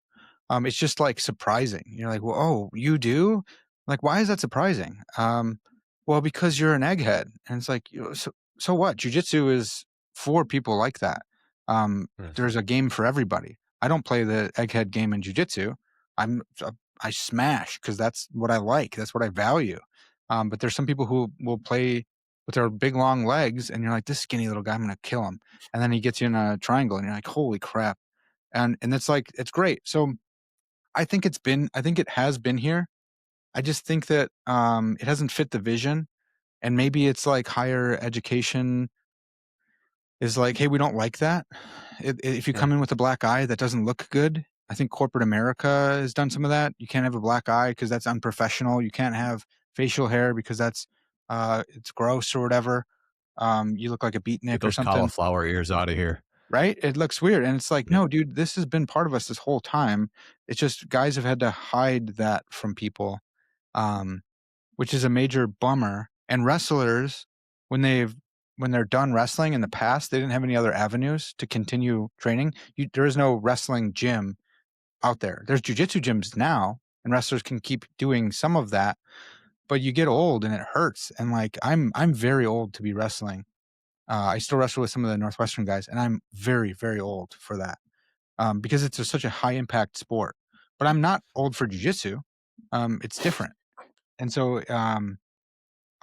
It's just like surprising. You're like, well, oh, you do? Like, why is that surprising? Well, because you're an egghead, and it's like, so what? Jujitsu is for people like that. Yes. There's a game for everybody. I don't play the egghead game in jujitsu. I'm I smash because that's what I like. That's what I value. But there's some people who will play with their big long legs, and you're like, this skinny little guy, I'm gonna kill him. And then he gets you in a triangle, and you're like, holy crap! And it's like it's great. So I think it has been here. I just think that, it hasn't fit the vision, and maybe it's like higher education is like, "Hey, we don't like that." If you Yeah. come in with a black eye, that doesn't look good. I think corporate America has done some of that. You can't have a black eye because that's unprofessional. You can't have facial hair because that's, it's gross or whatever. You look like a Get beatnik or those something, cauliflower ears out of here. right? It looks weird, and it's like, Yeah. "No, dude, this has been part of us this whole time." It's just guys have had to hide that from people, um, which is a major bummer. And wrestlers, when they're done wrestling in the past, they didn't have any other avenues to continue training. There is no wrestling gym out there. There's jujitsu gyms now, and wrestlers can keep doing some of that, but you get old and it hurts. And like I'm very old to be wrestling. I still wrestle with some of the Northwestern guys, and I'm very, very old for that, because it's such a high impact sport. But I'm not old for jujitsu. It's different. And so,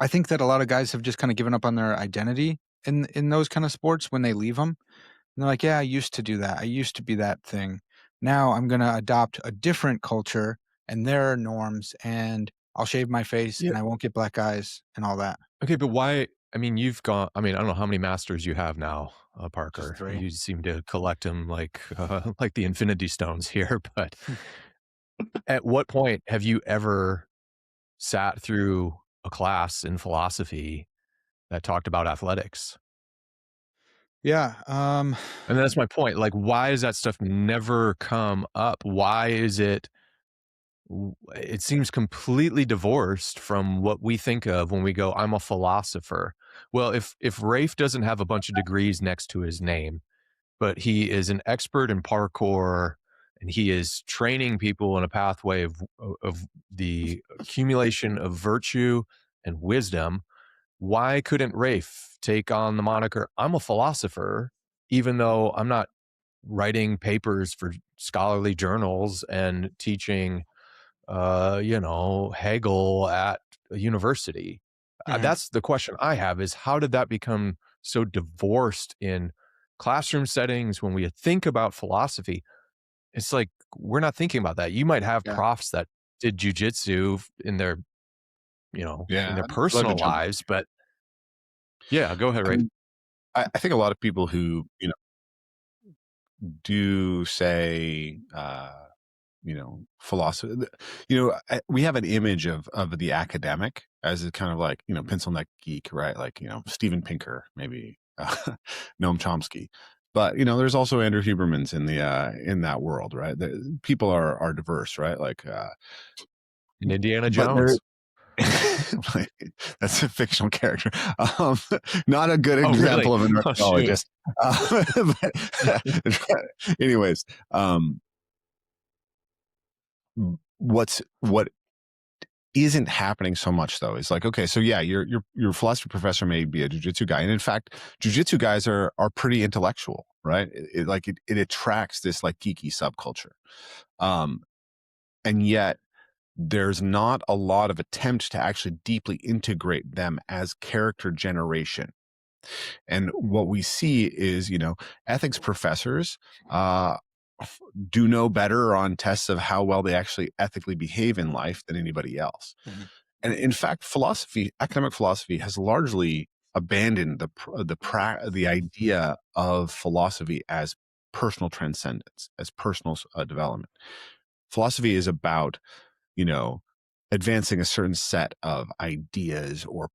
I think that a lot of guys have just kind of given up on their identity in those kind of sports when they leave them. And they're like, "Yeah, I used to do that. I used to be that thing. Now I'm gonna adopt a different culture and their norms, and I'll shave my face Yeah. and I won't get black eyes and all that." Okay, but why? I mean, you've gone. I mean, I don't know how many masters you have now, Just Parker. 3. You seem to collect them like the Infinity Stones here. But at what point have you ever sat through a class in philosophy that talked about athletics? Yeah, And that's my point. Like, why does that stuff never come up? Why is it? It seems completely divorced from what we think of when we go, I'm a philosopher. Well, if Rafe doesn't have a bunch of degrees next to his name, but he is an expert in parkour and he is training people in a pathway of the accumulation of virtue and wisdom, why couldn't Rafe take on the moniker, I'm a philosopher, even though I'm not writing papers for scholarly journals and teaching Hegel at a university? mhm, That's the question I have is how did that become so divorced in classroom settings when we think about philosophy? It's like we're not thinking about that. You might have yeah. profs that did jujitsu in their, in Yeah, their I'd love to personal jump in. lives, but yeah, go ahead, I Rafe. mean, I think a lot of people who do say philosophy. We have an image of the academic as a kind of like pencil neck geek, right? Like Steven Pinker, maybe Noam Chomsky. But there's also Andrew Hubermans in that world, right? People are diverse, right? Like, And Indiana but there Jones. that's a fictional character. Not a good Oh, really? example of an Oh, shoot. archaeologist. But anyways, what isn't happening so much though is like, okay, so yeah, your philosophy professor may be a jujitsu guy, and in fact, jujitsu guys are pretty intellectual, right? It attracts this like geeky subculture, um, and yet there's not a lot of attempt to actually deeply integrate them as character generation. And what we see is, ethics professors uh, do no better on tests of how well they actually ethically behave in life than anybody else. Mhm. And in fact, academic philosophy has largely abandoned the idea of philosophy as personal transcendence, as personal development. Philosophy is about, you know, advancing a certain set of ideas or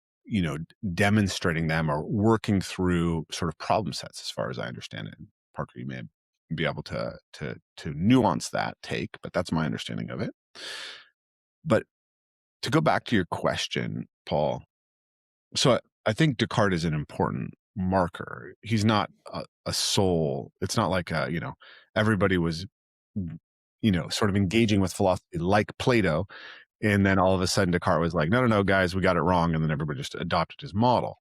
demonstrating them or working through sort of problem sets, as far as I understand it. Parker, you may be able to nuance that take, but that's my understanding of it. But to go back to your question, Paul, so I think Descartes is an important marker. He's not a soul. It's not like everybody was sort of engaging with philosophy like Plato, and then all of a sudden Descartes was like, no, guys, we got it wrong, and then everybody just adopted his model.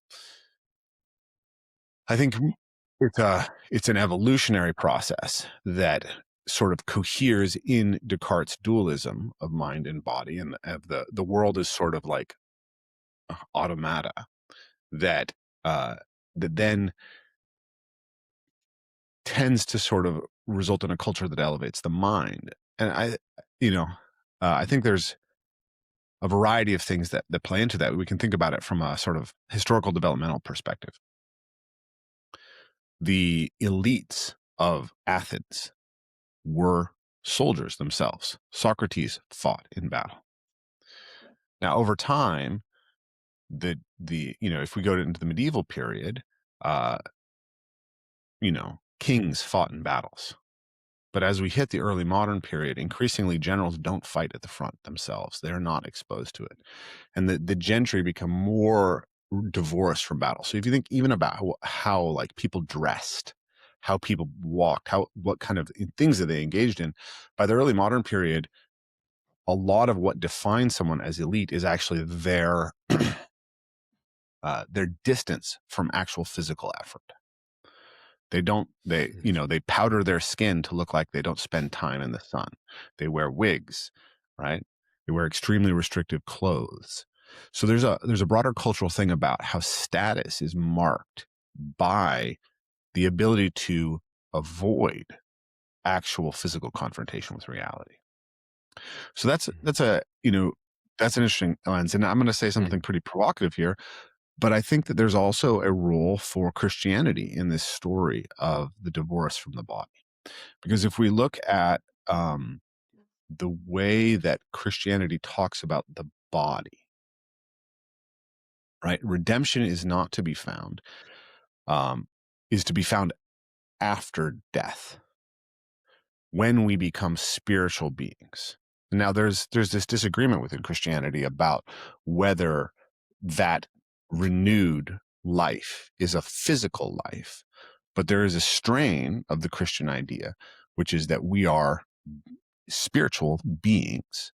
I think it's an evolutionary process that sort of coheres in Descartes' dualism of mind and body, and of the world is sort of like automata that that then tends to sort of result in a culture that elevates the mind. And I think there's a variety of things that play into that. We can think about it from a sort of historical developmental perspective. The elites of Athens were soldiers themselves. Socrates fought in battle. Now, over time, if we go into the medieval period, kings fought in battles. But as we hit the early modern period, increasingly generals don't fight at the front themselves. They're not exposed to it. And the gentry become more divorced from battle. So if you think even about how like people dressed, how people walked, what kind of things that they engaged in, by the early modern period, a lot of what defines someone as elite is actually their distance from actual physical effort. They powder their skin to look like they don't spend time in the sun. They wear wigs, right? They wear extremely restrictive clothes. So there's a broader cultural thing about how status is marked by the ability to avoid actual physical confrontation with reality. So that's an interesting lens. And I'm going to say something pretty provocative here. But I think that there's also a role for Christianity in this story of the divorce from the body. Because if we look at the way that Christianity talks about the body, right? Redemption is not to be found, is to be found after death, when we become spiritual beings. Now, there's this disagreement within Christianity about whether that renewed life is a physical life, but there is a strain of the Christian idea, which is that we are spiritual beings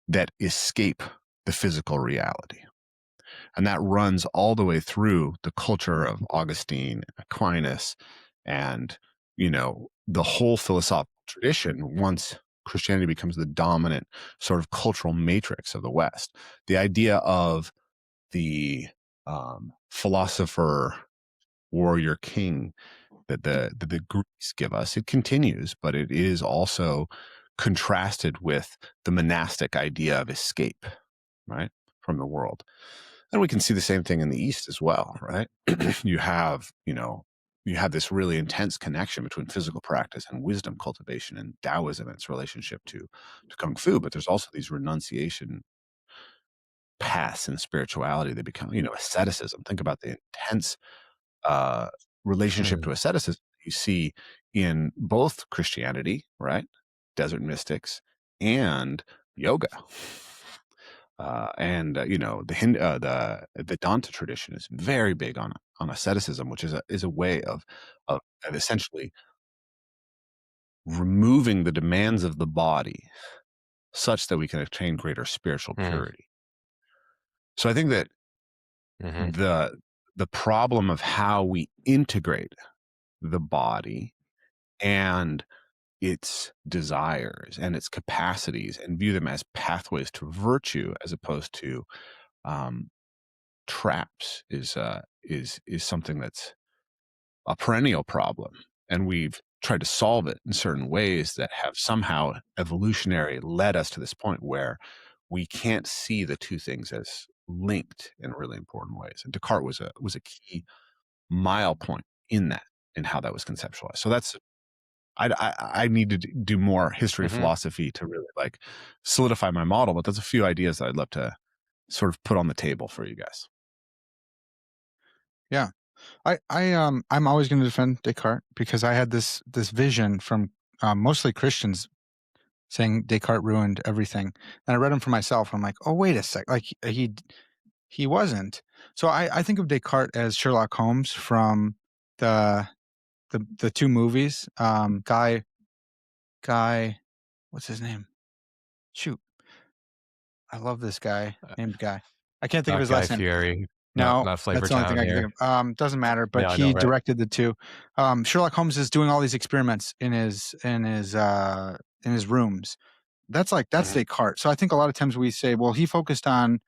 that escape the physical reality. And that runs all the way through the culture of Augustine, Aquinas, and, the whole philosophical tradition once Christianity becomes the dominant sort of cultural matrix of the West. The idea of the philosopher, warrior, king that the Greeks give us, it continues, but it is also contrasted with the monastic idea of escape, right, from the world. And we can see the same thing in the East as well, right? you have this really intense connection between physical practice and wisdom cultivation and Taoism and its relationship to Kung Fu, but there's also these renunciation paths in spirituality that become, asceticism. Think about the intense relationship to asceticism you see in both Christianity, right? Desert mystics and yoga. The Vedanta tradition is very big on asceticism, which is a way of essentially removing the demands of the body such that we can attain greater spiritual purity. So I think that the problem of how we integrate the body and its desires and its capacities and view them as pathways to virtue as opposed to traps is something that's a perennial problem, and we've tried to solve it in certain ways that have somehow evolutionary led us to this point where we can't see the two things as linked in really important ways. And Descartes was a key mile point in how that was conceptualized. So that's I need to do more history of philosophy to really like solidify my model, but that's a few ideas that I'd love to sort of put on the table for you guys. Yeah. I'm always going to defend Descartes because I had this vision from mostly Christians saying Descartes ruined everything, and I read them for myself. I'm like, oh wait a sec, like he wasn't. So I think of Descartes as Sherlock Holmes from the the two movies. Guy, what's his name? Shoot, I love this guy named Guy. I can't think of Not his Guy last name. Fieri, No, not Flavor that's the only thing Town I can think here. of. Doesn't matter, but Yeah, I know, he right? directed the two. Sherlock Holmes is doing all these experiments in his rooms. That's Mhm. Descartes. So I think a lot of times we say, well, he focused on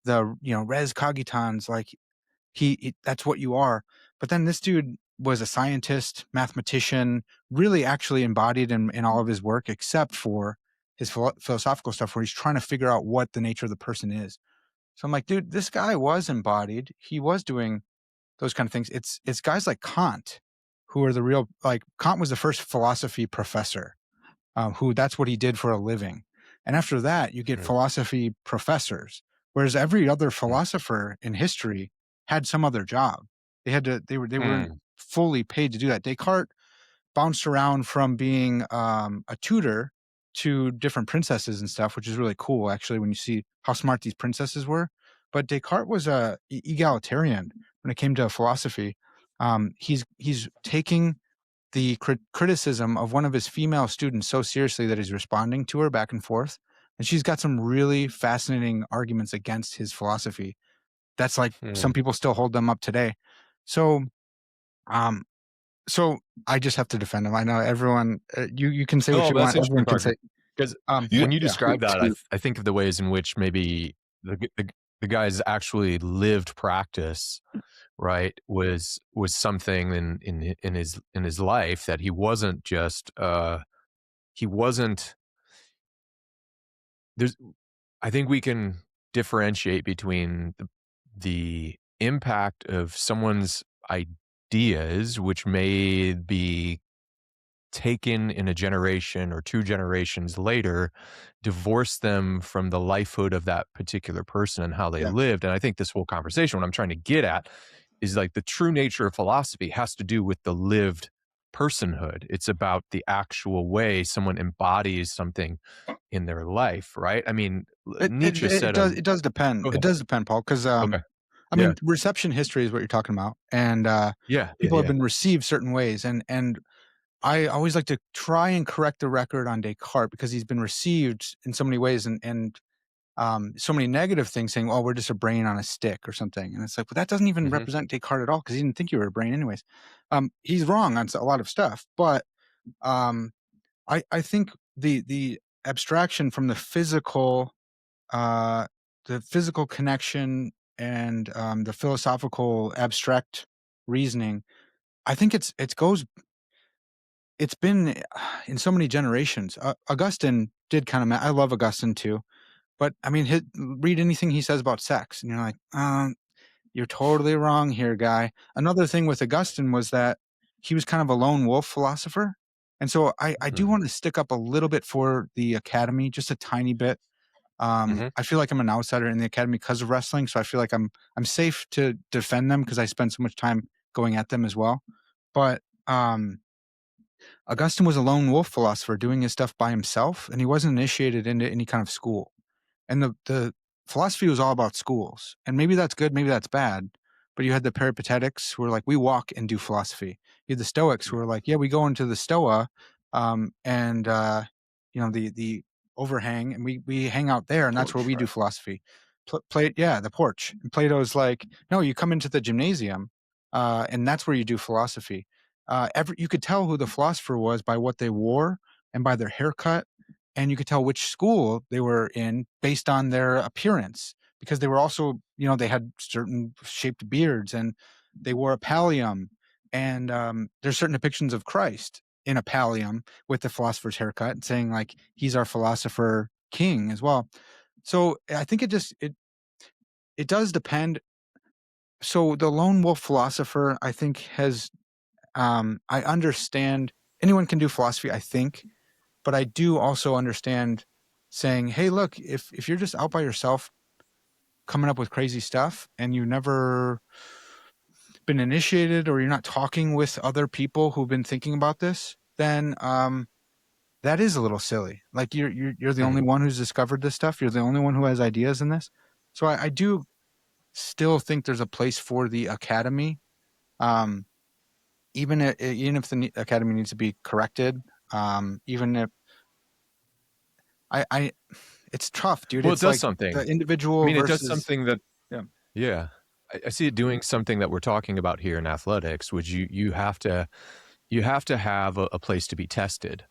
the res cogitans, like that's what you are. But then this dude was a scientist, mathematician, really actually embodied in all of his work, except for his philosophical stuff, where he's trying to figure out what the nature of the person is. So I'm like, dude, this guy was embodied. He was doing those kind of things. It's guys like Kant who are the real, like Kant was the first philosophy professor, who that's what he did for a living. And after that, you get Mm, philosophy professors, whereas every other mm, philosopher in history had some other job. They weren't mm, fully paid to do that. Descartes bounced around from being a tutor to different princesses and stuff, which is really cool actually when you see how smart these princesses were. But Descartes was a egalitarian when it came to philosophy. He's taking the criticism of one of his female students so seriously that he's responding to her back and forth, and she's got some really fascinating arguments against his philosophy. That's like some mm. people still hold them up today. So, um, so I just have to defend him. I know everyone. You can say what Oh, you but that's want. interesting, Everyone can Parker, say. 'cause You, when you Yeah. describe that, to, I think of the ways in which maybe the guy's actually lived practice, right, was something in his life that he wasn't just, he wasn't there's I think we can differentiate between the impact of someone's ideas, which may be taken in a generation or two generations later, divorce them from the lifehood of that particular person and how they Yeah. lived. And I think this whole conversation, what I'm trying to get at, is like the true nature of philosophy has to do with the lived personhood. It's about the actual way someone embodies something in their life, right? I mean, Nietzsche said a It does depend. go It ahead. does depend, Paul, because Okay. I Yeah. mean, reception history is what you're talking about, and Yeah. Yeah. people have Yeah. been received certain ways, and I always like to try and correct the record on Descartes because he's been received in so many ways and so many negative things saying, "Oh, we're just a brain on a stick" or something. And it's like, well, that doesn't even Hmm. represent Descartes at all because he didn't think you were a brain anyways. He's wrong on a lot of stuff, but um, I think the abstraction from uh, the physical connection and the philosophical abstract reasoning. I think it's been in so many generations. Augustine did kind of. I love Augustine too, but I mean, read anything he says about sex, and you're like, you're totally wrong here, guy. Another thing with Augustine was that he was kind of a lone wolf philosopher, and so I do want to stick up a little bit for the academy, just a tiny bit. Hmm. I feel like I'm an outsider in the academy because of wrestling, so I feel like I'm safe to defend them because I spend so much time going at them as well. But Augustine was a lone wolf philosopher doing his stuff by himself, and he wasn't initiated into any kind of school. And the philosophy was all about schools, and maybe that's good, maybe that's bad. But you had the Peripatetics who were like, we walk and do philosophy. You had the Stoics who were like, yeah, we go into the Stoa, and the overhang, and we hang out there, and that's where porch, we do right? philosophy. Yeah, the porch. And Plato's like, no, you come into the gymnasium, and that's where you do philosophy. You could tell who the philosopher was by what they wore and by their haircut, and you could tell which school they were in based on their appearance because they were also, they had certain shaped beards and they wore a pallium, and there's certain depictions of Christ in a pallium with the philosopher's haircut saying like he's our philosopher king as well. So I think it does depend. So the lone wolf philosopher, I think, has I understand anyone can do philosophy, I think, but I do also understand saying, "Hey, look, if you're just out by yourself coming up with crazy stuff and you never been initiated or you're not talking with other people who've been thinking about this, then that is a little silly. Like you're the only Mhm. one who's discovered this stuff. You're the only one who has ideas in this. So I do still think there's a place for the academy, um, even if the academy needs to be corrected. Even if I it's tough, dude. Well, it It's does like something. the I individual mean, it does versus something that, yeah. yeah, I see it doing something that we're talking about here in athletics, which you have to have a place to be tested.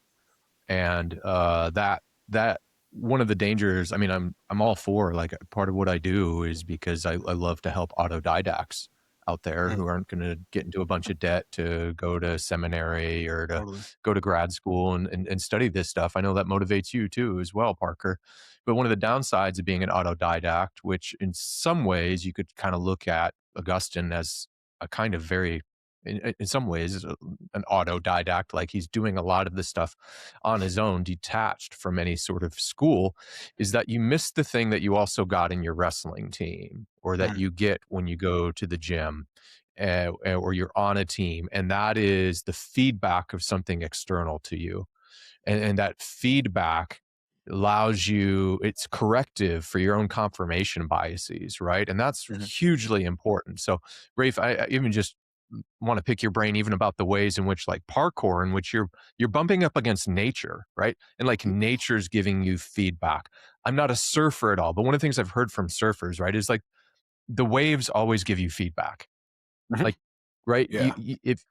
And that one of the dangers, I mean, I'm all for, like, part of what I do is because I love to help autodidacts out there Mhm. who aren't going to get into a bunch of debt to go to seminary or to Totally. go to grad school and study this stuff. I know that motivates you too as well, Parker. But one of the downsides of being an autodidact, which in some ways you could kind of look at Augustine as a kind of very, in some ways, is an autodidact, like he's doing a lot of this stuff on his own, detached from any sort of school, is that you miss the thing that you also got in your wrestling team or that Mhm. you get when you go to the gym, or you're on a team. And that is the feedback of something external to you. And that feedback allows you, it's corrective for your own confirmation biases, right? And that's Mhm. hugely important. So, Rafe, I even just want to pick your brain even about the ways in which, like parkour, in which you're bumping up against nature, right? And like nature's giving you feedback. I'm not a surfer at all, but one of the things I've heard from surfers, right, is like the waves always give you feedback. Mhm. Like, right, Yeah.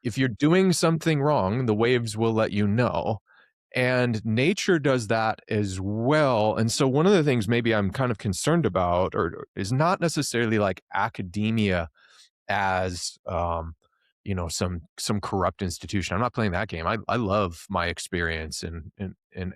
if you're doing something wrong, the waves will let you know. And nature does that as well. And so one of the things maybe I'm kind of concerned about, or is not necessarily like academia as, some corrupt institution. I'm not playing that game. I love my experience in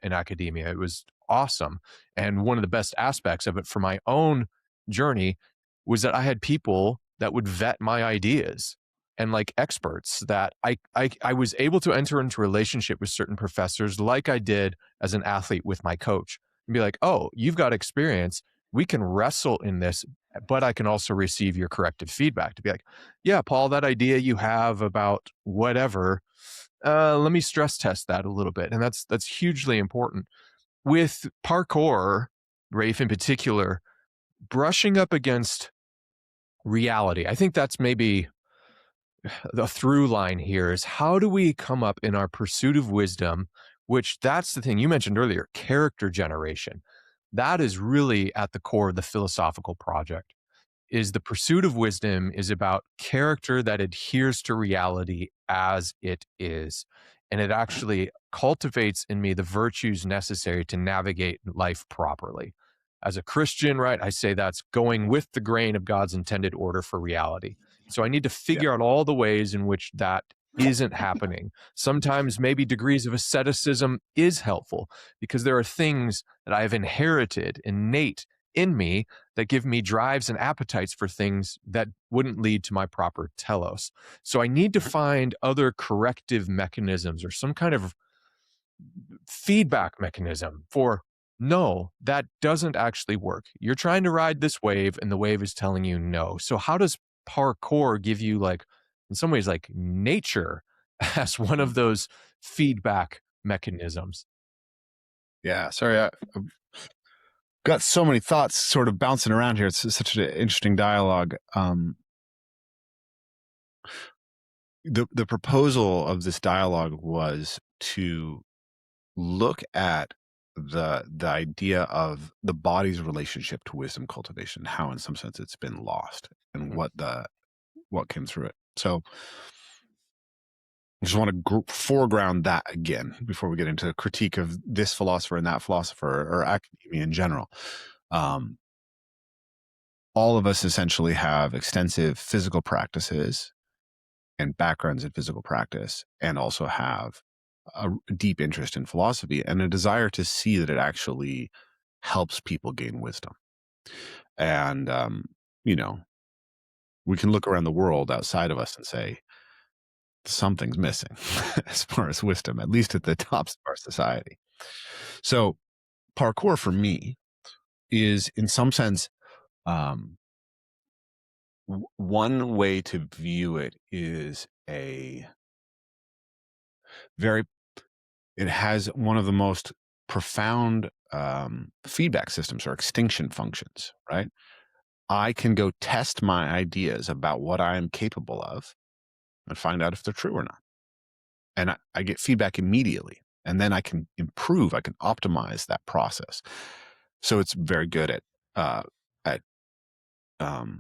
academia. It was awesome. And one of the best aspects of it for my own journey was that I had people that would vet my ideas, and like experts that I was able to enter into a relationship with certain professors like I did as an athlete with my coach, and be like, "Oh, you've got experience. We can wrestle in this, but I can also receive your corrective feedback," to be like, "Yeah, Paul, that idea you have about whatever, let me stress test that a little bit." And that's hugely important. With parkour, Rafe, in particular, brushing up against reality, I think that's maybe the through line here, is how do we come up in our pursuit of wisdom, which that's the thing you mentioned earlier, character generation. That is really at the core of the philosophical project. Is the pursuit of wisdom is about character that adheres to reality as it is. And it actually cultivates in me the virtues necessary to navigate life properly. As a Christian, right, I say that's going with the grain of God's intended order for reality. So I need to Yeah. figure out all the ways in which that isn't happening. Sometimes maybe degrees of asceticism is helpful because there are things that I have inherited innate in me that give me drives and appetites for things that wouldn't lead to my proper telos. So I need to find other corrective mechanisms or some kind of feedback mechanism for, no, that doesn't actually work. You're trying to ride this wave and the wave is telling you no. So how does parkour give you, like, in some ways, like nature as one of those feedback mechanisms? Yeah. Sorry. I've got so many thoughts sort of bouncing around here. It's such an interesting dialogue. The proposal of this dialogue was to look at the idea of the body's relationship to wisdom cultivation, how in some sense it's been lost, and Mhm. what came through it. So I just want to foreground that again before we get into a critique of this philosopher and that philosopher or academia in general. Um, all of us essentially have extensive physical practices and backgrounds in physical practice, and also have a deep interest in philosophy and a desire to see that it actually helps people gain wisdom. And, you know, we can look around the world outside of us and say, something's missing as far as wisdom, at least at the tops of our society. So, parkour for me is, in some sense, um, one way to view it is it has one of the most profound feedback systems or extinction functions, right? I can go test my ideas about what I am capable of and find out if they're true or not. And I get feedback immediately. And then I can improve, I can optimize that process. So it's very good at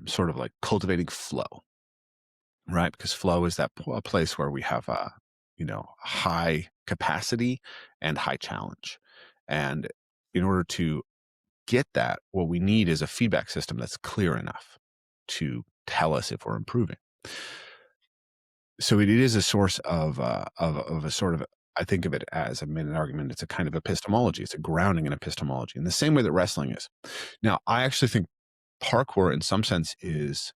sort of like cultivating flow, right? Because flow is a place where we have high capacity and high challenge. And in order to get that, what we need is a feedback system that's clear enough to tell us if we're improving. So it is a source of a sort of, I think of it as, I made an argument, it's a kind of epistemology. It's a grounding in epistemology in the same way that wrestling is. Now, I actually think parkour in some sense is,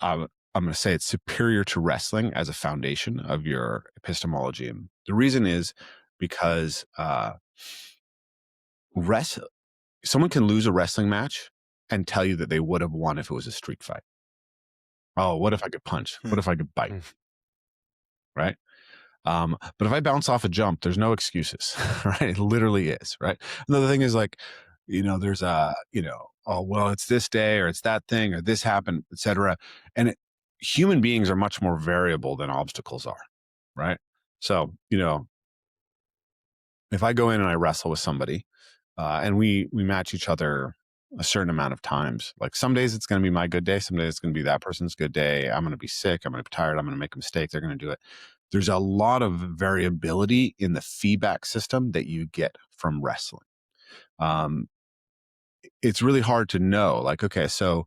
I'm going to say it's superior to wrestling as a foundation of your epistemology. And the reason is because someone can lose a wrestling match and tell you that they would have won if it was a street fight. Oh, what if I could punch? What if I could bite? Right? But if I bounce off a jump, there's no excuses, right? It literally is, right? Another thing is like, there's oh, well, it's this day or it's that thing or this happened, etc. And human beings are much more variable than obstacles are, right? So, if I go in and I wrestle with somebody and we match each other a certain amount of times, like some days it's going to be my good day. Some days it's going to be that person's good day. I'm going to be sick. I'm going to be tired. I'm going to make a mistake. They're going to do it. There's a lot of variability in the feedback system that you get from wrestling. It's really hard to know, like, okay, so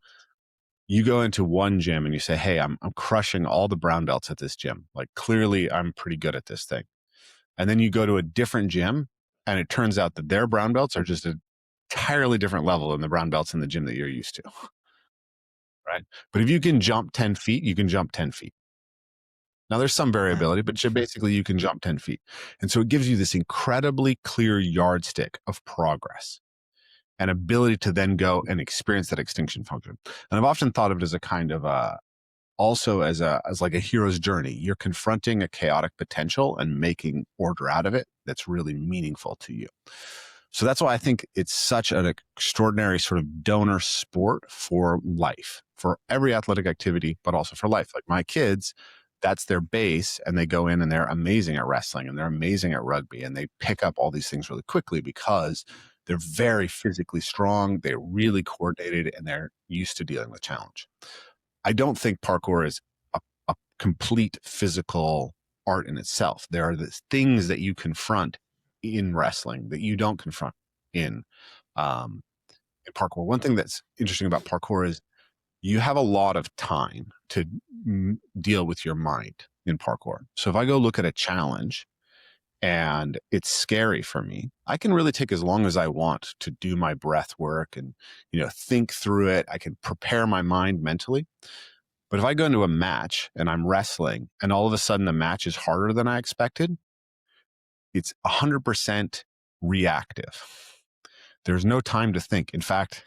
you go into one gym and you say, hey, I'm crushing all the brown belts at this gym. Like clearly I'm pretty good at this thing. And then you go to a different gym and it turns out that their brown belts are just an entirely different level than the brown belts in the gym that you're used to. Right. But if you can jump 10 feet, you can jump 10 feet. Now there's some variability, but basically you can jump 10 feet. And so it gives you this incredibly clear yardstick of progress and ability to then go and experience that extinction function. And I've often thought of it as a kind of also as like a hero's journey. You're confronting a chaotic potential and making order out of it that's really meaningful to you. So that's why I think it's such an extraordinary sort of donor sport for life, for every athletic activity, but also for life. Like my kids, that's their base, and they go in and they're amazing at wrestling and they're amazing at rugby, and they pick up all these things really quickly because they're very physically strong, they're really coordinated, and they're used to dealing with challenge. I don't think parkour is a complete physical art in itself. There are the things that you confront in wrestling that you don't confront in parkour. One thing that's interesting about parkour is you have a lot of time to deal with your mind in parkour. So if I go look at a challenge and it's scary for me, I can really take as long as I want to do my breath work and, think through it. I can prepare my mind mentally. But if I go into a match and I'm wrestling and all of a sudden the match is harder than I expected, it's 100% reactive. There's no time to think. In fact,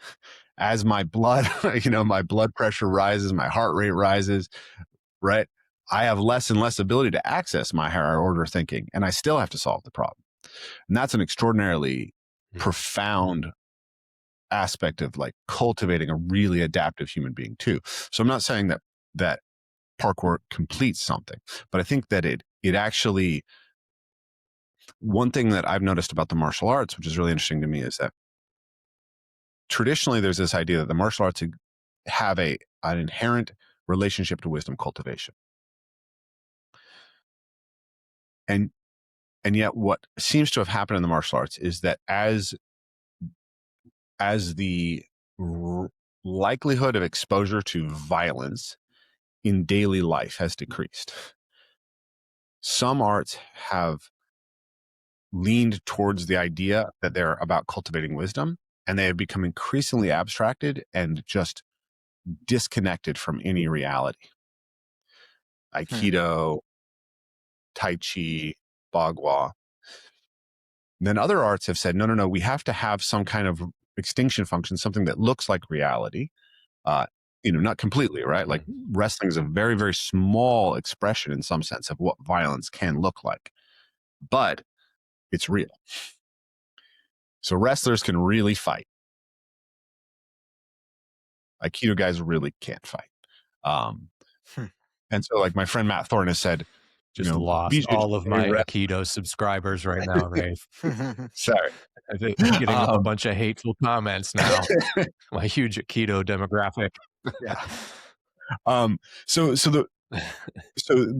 as my blood, my blood pressure rises, my heart rate rises, right? I have less and less ability to access my higher order thinking, and I still have to solve the problem. And that's an extraordinarily profound aspect of like cultivating a really adaptive human being too. So I'm not saying that parkour completes something, but I think that it actually, one thing that I've noticed about the martial arts, which is really interesting to me, is that traditionally there's this idea that the martial arts have an inherent relationship to wisdom cultivation. And yet what seems to have happened in the martial arts is that as the likelihood of exposure to violence in daily life has decreased, some arts have leaned towards the idea that they're about cultivating wisdom, and they have become increasingly abstracted and just disconnected from any reality. Aikido, Tai Chi, Bagua. Then other arts have said, no, we have to have some kind of extinction function, something that looks like reality. Uh, not completely, right? Like wrestling is a very, very small expression in some sense of what violence can look like, but it's real. So wrestlers can really fight. Aikido guys really can't fight. Um, Hmm. and so like my friend Matt Thorne has said, Just lost BJJ all of my rest. Aikido subscribers right now, Rafe. Sorry. I'm getting a Um, bunch of hateful comments now. My huge Aikido demographic. Yeah. um, so, so the, so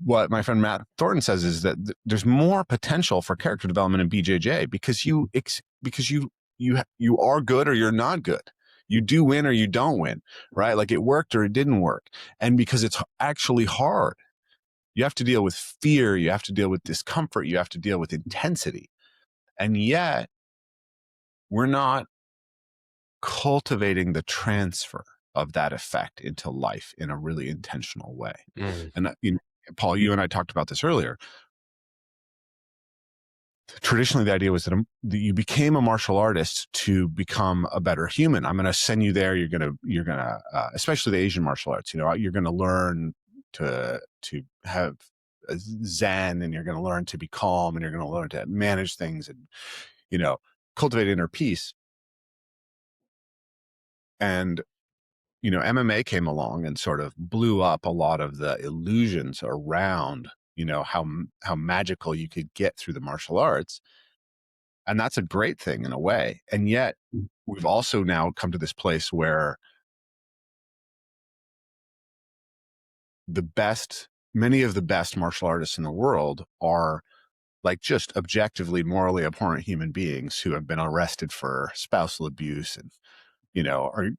what my friend Matt Thornton says is that there's more potential for character development in BJJ because you are good or you're not good. You do win or you don't win, right? Like it worked or it didn't work. And because it's actually hard, you have to deal with fear, you have to deal with discomfort, you have to deal with intensity. And yet we're not cultivating the transfer of that effect into life in a really intentional way. Mm. And Paul, you and I talked about this earlier. Traditionally, the idea was that you became a martial artist to become a better human. I'm going to send you there. You're going to, especially the Asian martial arts, you're going to learn to have Zen, and you're going to learn to be calm, and you're going to learn to manage things, and, cultivate inner peace. And, MMA came along and sort of blew up a lot of the illusions around, how magical you could get through the martial arts. And that's a great thing in a way. And yet we've also now come to this place where many of the best martial artists in the world are like just objectively morally abhorrent human beings who have been arrested for spousal abuse and, are,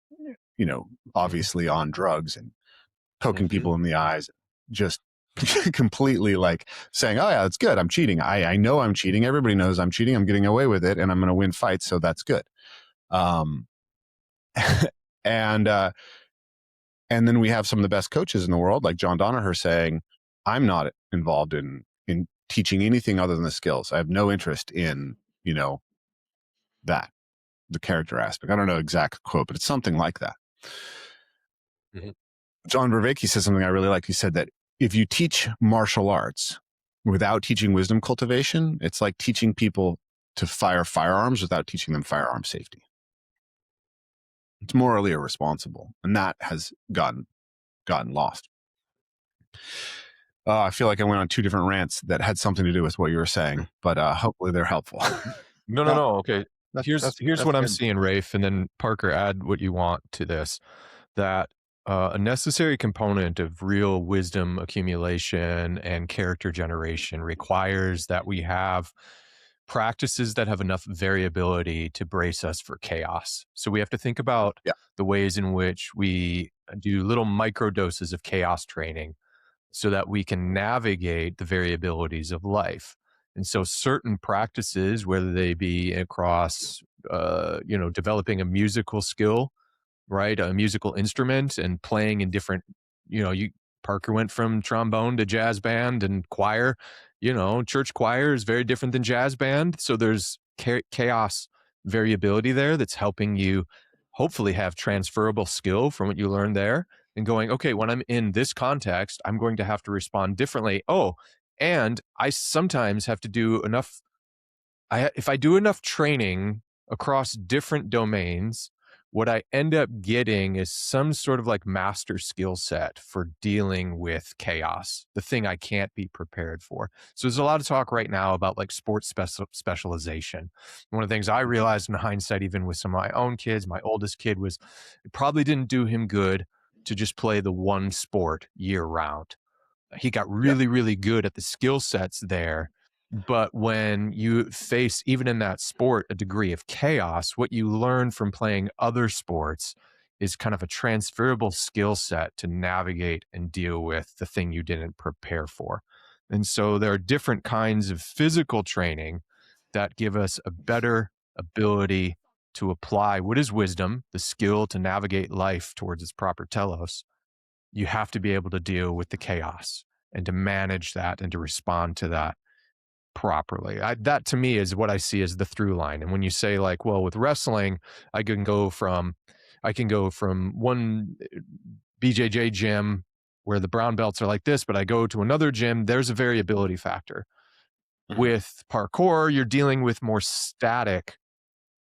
obviously on drugs and poking people in the eyes, just completely like saying, oh yeah, it's good. I'm cheating. I know I'm cheating. Everybody knows I'm cheating. I'm getting away with it and I'm going to win fights. So that's good. Um, and then we have some of the best coaches in the world, like John Danaher, saying, "I'm not involved in teaching anything other than the skills. I have no interest in that the character aspect." I don't know exact quote, but it's something like that. Mhm. John Vervaeke says something I really like. He said that if you teach martial arts without teaching wisdom cultivation, it's like teaching people to fire firearms without teaching them firearm safety. It's morally irresponsible, and that has gotten lost. I feel like I went on two different rants that had something to do with what you were saying, but hopefully they're helpful. No, no, No, no. Okay. Here's what I'm good. seeing, Rafe, and then Parker, add what you want to this. That a necessary component of real wisdom accumulation and character generation requires that we have practices that have enough variability to brace us for chaos. So we have to think about Yeah. the ways in which we do little micro doses of chaos training so that we can navigate the variabilities of life. And so certain practices, whether they be across, developing a musical skill, right? A musical instrument and playing in different, Parker went from trombone to jazz band and choir. Church choir is very different than jazz band. So there's chaos variability there that's helping you hopefully have transferable skill from what you learned there and going, okay, when I'm in this context, I'm going to have to respond differently. Oh, and I sometimes have to do enough. If I do enough training across different domains, what I end up getting is some sort of like master skill set for dealing with chaos, the thing I can't be prepared for. So there's a lot of talk right now about like sports specialization. One of the things I realized in hindsight, even with some of my own kids, my oldest kid was, it probably didn't do him good to just play the one sport year round. He got Yeah. really, really good at the skill sets there. But when you face, even in that sport, a degree of chaos, what you learn from playing other sports is kind of a transferable skill set to navigate and deal with the thing you didn't prepare for. And so there are different kinds of physical training that give us a better ability to apply what is wisdom, the skill to navigate life towards its proper telos. You have to be able to deal with the chaos and to manage that and to respond to that. properly. That to me is what I see as the through line. And when you say like, well, with wrestling, I can go from I can go from one BJJ gym where the brown belts are like this, but I go to another gym, there's a variability factor. Mhm. With parkour, you're dealing with more static,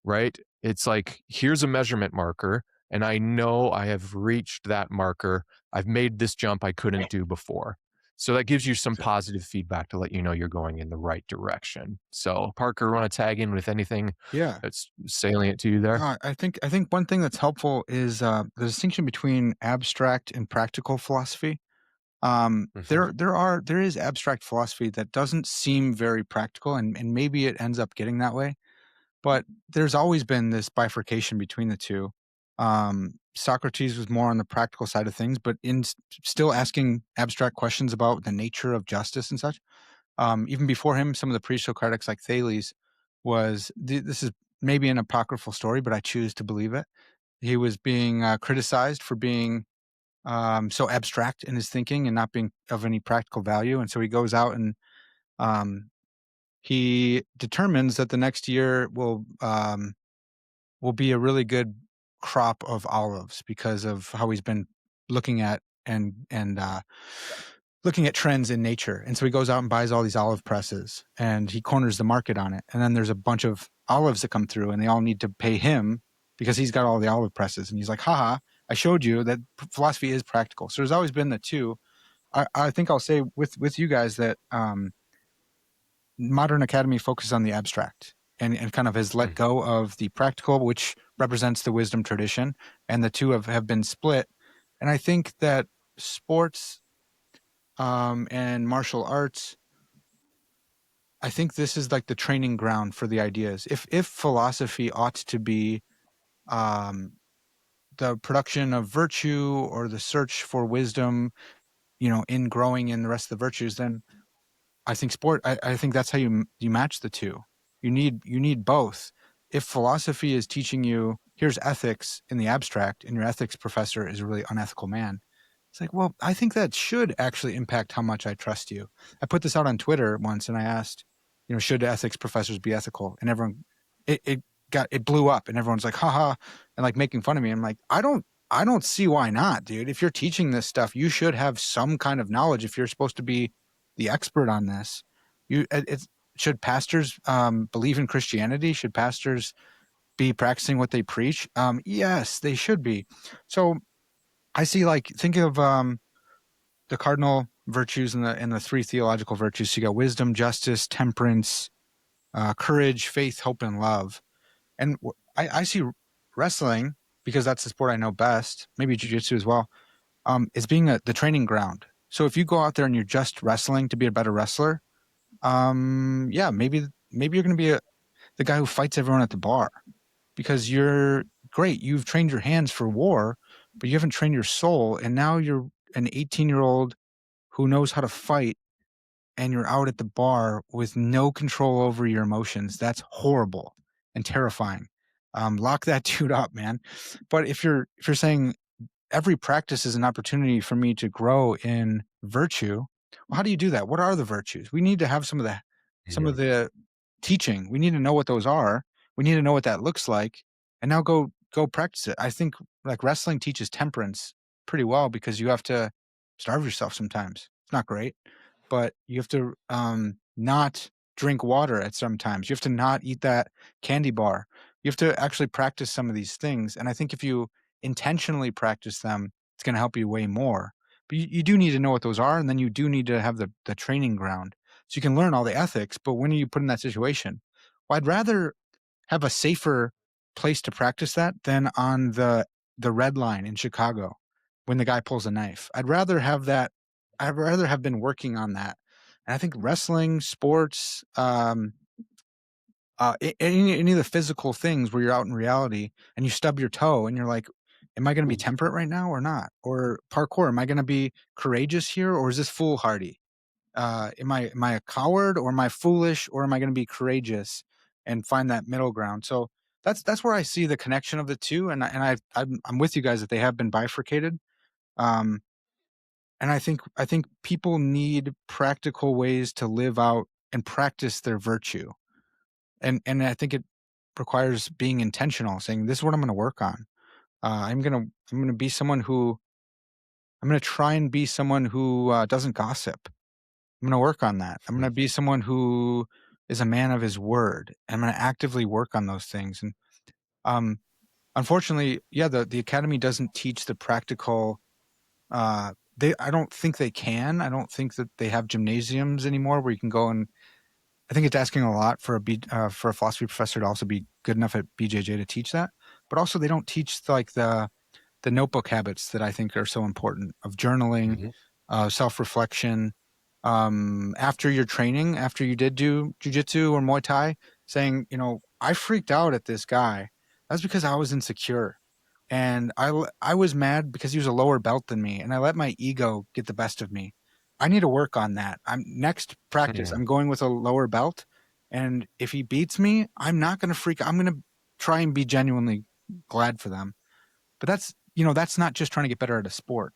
right? It's like, here's a measurement marker, and I know I have reached that marker. I've made this jump I couldn't do before. So that gives you some Exactly. positive feedback to let you know you're going in the right direction. So, Parker, want to tag in with anything Yeah. that's salient to you there? I think one thing that's helpful is the distinction between abstract and practical philosophy. Mhm. There is abstract philosophy that doesn't seem very practical, and maybe it ends up getting that way. But there's always been this bifurcation between the two. Socrates was more on the practical side of things, but still asking abstract questions about the nature of justice and such. Even before him, some of the pre-Socratics like Thales this is maybe an apocryphal story, but I choose to believe it. He was being criticized for being so abstract in his thinking and not being of any practical value, and so he goes out and um, he determines that the next year will be a really good crop of olives because of how he's been looking at and looking at trends in nature. And so he goes out and buys all these olive presses and he corners the market on it. And then there's a bunch of olives that come through and they all need to pay him because he's got all the olive presses. And he's like, haha, I showed you that philosophy is practical. So there's always been the two. I think I'll say with you guys that modern academy focuses on the abstract and kind of has let Mm. go of the practical, which represents the wisdom tradition, and the two have been split. And I think that sports and martial arts, I think this is like the training ground for the ideas. If philosophy ought to be um, the production of virtue or the search for wisdom, in growing in the rest of the virtues, then I think that's how you match the two. You need both. If philosophy is teaching you here's ethics in the abstract, and your ethics professor is a really unethical man, it's like, well, I think that should actually impact how much I trust you. I put this out on Twitter once, and I asked, should ethics professors be ethical? And everyone, it blew up, and everyone's like, haha, and like making fun of me. I'm like, I don't see why not, dude. If you're teaching this stuff, you should have some kind of knowledge. If you're supposed to be the expert on this, it's should pastors believe in Christianity? Should pastors be practicing what they preach? Yes, they should be. So I see, like, think of the cardinal virtues and the three theological virtues. So you got wisdom, justice, temperance, courage, faith, hope, and love. And I see wrestling, because that's the sport I know best. Maybe jiu-jitsu as well. As being the training ground. So if you go out there and you're just wrestling to be a better wrestler, yeah, maybe you're going to be the guy who fights everyone at the bar because you're great. You've trained your hands for war, but you haven't trained your soul. And now you're an 18-year-old who knows how to fight, and you're out at the bar with no control over your emotions. That's horrible and terrifying. Lock that dude up, man. But if you're saying every practice is an opportunity for me to grow in virtue. Well, how do you do that? What are the virtues? We need to have some of the teaching. We need to know what those are. We need to know what that looks like. And now go practice it. I think like wrestling teaches temperance pretty well because you have to starve yourself sometimes. It's not great, but you have to not drink water at some times. You have to not eat that candy bar. You have to actually practice some of these things. And I think if you intentionally practice them, it's going to help you way more. But you do need to know what those are, and then you do need to have the training ground so you can learn all the ethics. But when are you put in that situation? Well, I'd rather have a safer place to practice that than on the red line in Chicago when the guy pulls a knife. I'd rather have that. I'd rather have been working on that. And I think wrestling, sports, any of the physical things where you're out in reality and you stub your toe and you're like, am I going to be temperate right now or not? Or parkour, am I going to be courageous here or is this foolhardy? Am I a coward or am I foolish or am I going to be courageous and find that middle ground? So that's where I see the connection of the two, I'm with you guys that they have been bifurcated. Um, and I think people need practical ways to live out and practice their virtue. And I think it requires being intentional, saying, "This is what I'm gonna work on. I'm gonna be someone who I'm gonna try and be someone who, doesn't gossip. I'm gonna work on that. I'm Mm, gonna be someone who is a man of his word. I'm gonna actively work on those things." And, um, unfortunately, yeah, the academy doesn't teach the practical, they I don't think they can. I don't think that they have gymnasiums anymore where you can go, and I think it's asking a lot for for a philosophy professor to also be good enough at BJJ to teach that. But also they don't teach like the notebook habits that I think are so important of journaling, mhm, self-reflection. After your training, after you did do jujitsu or Muay Thai, saying, I freaked out at this guy. That's because I was insecure. And I was mad because he was a lower belt than me, and I let my ego get the best of me. I need to work on that. I'm next practice, mm, I'm going with a lower belt, and if he beats me, I'm not gonna freak. I'm gonna try and be genuinely glad for them. But that's not just trying to get better at a sport.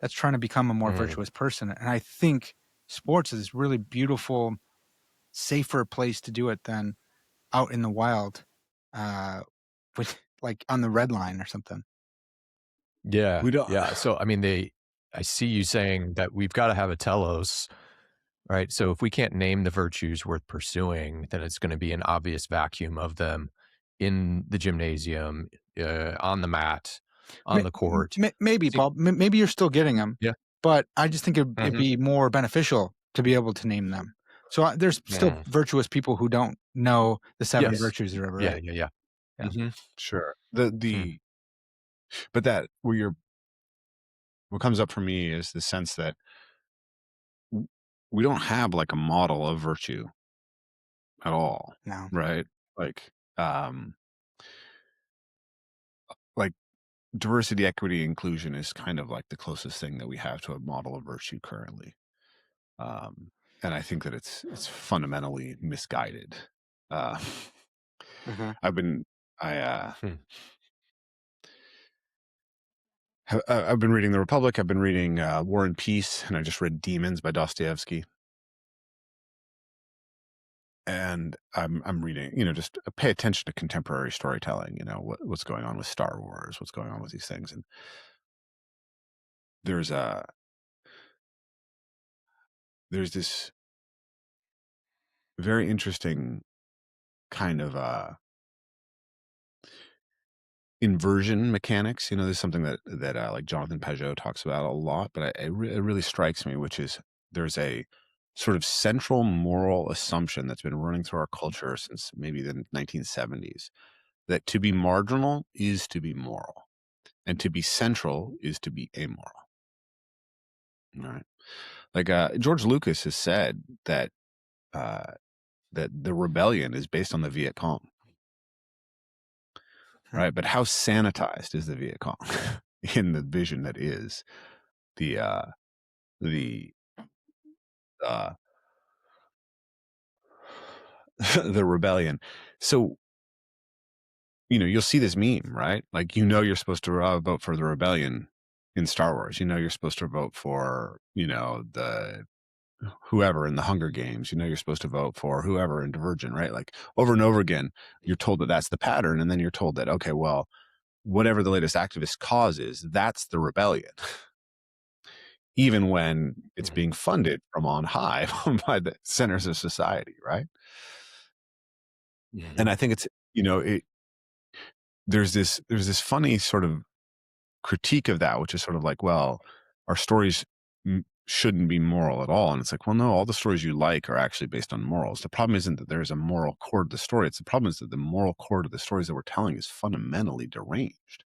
That's trying to become a more mm. virtuous person. And I think sports is this really beautiful, safer place to do it than out in the wild, uh, with like on the red line or something. Yeah, We don't. yeah. So, I mean, I see you saying that we've gotta have a telos, right? So if we can't name the virtues worth pursuing, then it's gonna be an obvious vacuum of them in the gymnasium, on the mat, on the court. Maybe, See Paul. Maybe you're still getting them, Yeah. but I just think it'd Mhm. be more beneficial to be able to name them. So there's still Mm. virtuous people who don't know the seven Yes. virtues or whatever, Yeah, right? yeah, yeah. Yeah. Mhm. Sure. Hmm. But that where you're what comes up for me is the sense that w- we don't have like a model of virtue at all, No. right? Like, um, like diversity, equity, inclusion is kind of like the closest thing that we have to a model of virtue currently. Um, and I think that it's fundamentally misguided. Uh, Hmm. I've been I Hmm. I've been reading The Republic. I've been reading War and Peace, and I just read Demons by Dostoevsky. And I'm reading, just pay attention to contemporary storytelling. What's going on with Star Wars, what's going on with these things, and there's a there's this very interesting kind of inversion mechanics. There's something that like Jonathan Pajot talks about a lot, but it really strikes me, which is there's a sort of central moral assumption that's been running through our culture since maybe the 1970s, that to be marginal is to be moral, and to be central is to be amoral. Right? Like George Lucas has said uh, that the rebellion is based on the Viet Cong, right? But how sanitized is the Viet Cong in the vision that is the the uh, the rebellion? So you'll see this meme, right? Like you're supposed to vote for the rebellion in Star Wars. You're supposed to vote for the whoever in the Hunger Games. You're supposed to vote for whoever in Divergent, right? Like over and over again, you're told that that's the pattern, and then you're told that, okay, well, whatever the latest activist cause is, that's the rebellion, even when it's Mhm. being funded from on high by the centers of society, right? And Mhm. I think it's it there's this funny sort of critique of that, which is sort of like, well, our stories shouldn't be moral at all. And it's like, well, no, all the stories you like are actually based on morals. The problem isn't that there's a moral core to the story. It's the problem is that the moral core to the stories that we're telling is fundamentally deranged.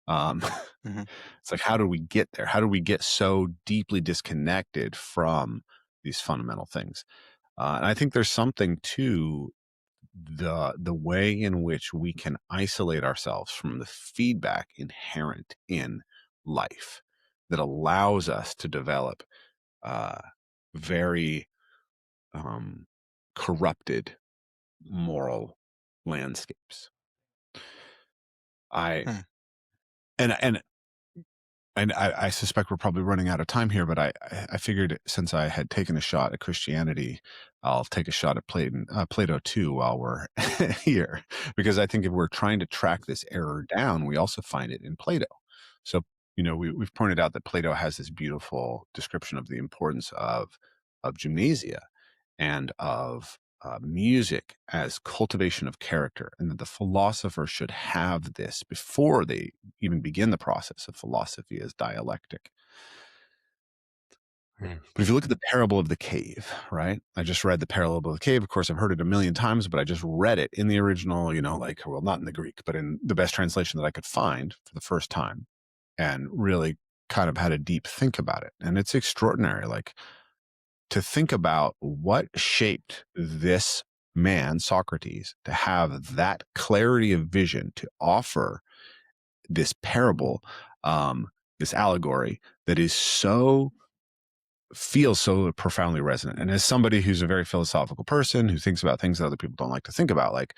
Um, Hmm. it's like, how do we get there? How do we get so deeply disconnected from these fundamental things? And I think there's something to the way in which we can isolate ourselves from the feedback inherent in life that allows us to develop uh, very um, corrupted moral landscapes. I Hmm. and and and I suspect we're probably running out of time here, but I figured since I had taken a shot at Christianity, I'll take a shot at Plato too while we're here, because I think if we're trying to track this error down, we also find it in Plato. So, we've pointed out that Plato has this beautiful description of the importance of gymnasia and of music as cultivation of character, and that the philosopher should have this before they even begin the process of philosophy as dialectic. Mm. But if you look at the parable of the cave, right? I just read the parable of the cave. Of course, I've heard it a million times, but I just read it in the original, well, not in the Greek, but in the best translation that I could find for the first time, and really kind of had a deep think about it. And it's extraordinary. Like, to think about what shaped this man, Socrates, to have that clarity of vision to offer this parable, this allegory that is feels so profoundly resonant. And as somebody who's a very philosophical person who thinks about things that other people don't like to think about, like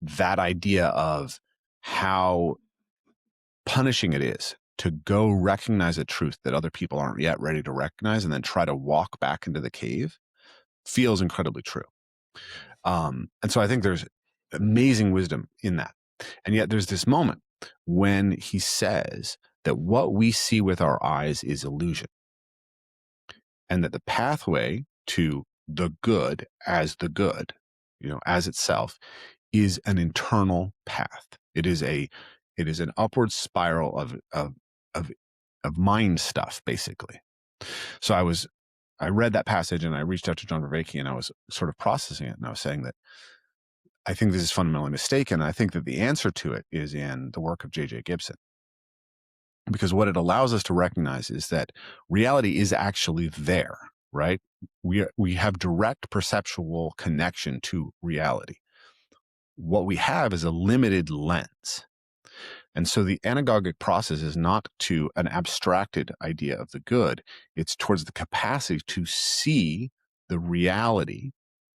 that idea of how punishing it is to go recognize a truth that other people aren't yet ready to recognize and then try to walk back into the cave feels incredibly true. And so I think there's amazing wisdom in that. And yet there's this moment when he says that what we see with our eyes is illusion, and that the pathway to the good, as itself, is an internal path. It is an upward spiral of mind stuff, basically. So I read that passage and I reached out to John Vervaeke and I was sort of processing it, and I was saying that I think this is fundamentally mistaken. I think that the answer to it is in the work of J.J. Gibson, because what it allows us to recognize is that reality is actually there, right? We have direct perceptual connection to reality. What we have is a limited lens. And so the anagogic process is not to an abstracted idea of the good, it's towards the capacity to see the reality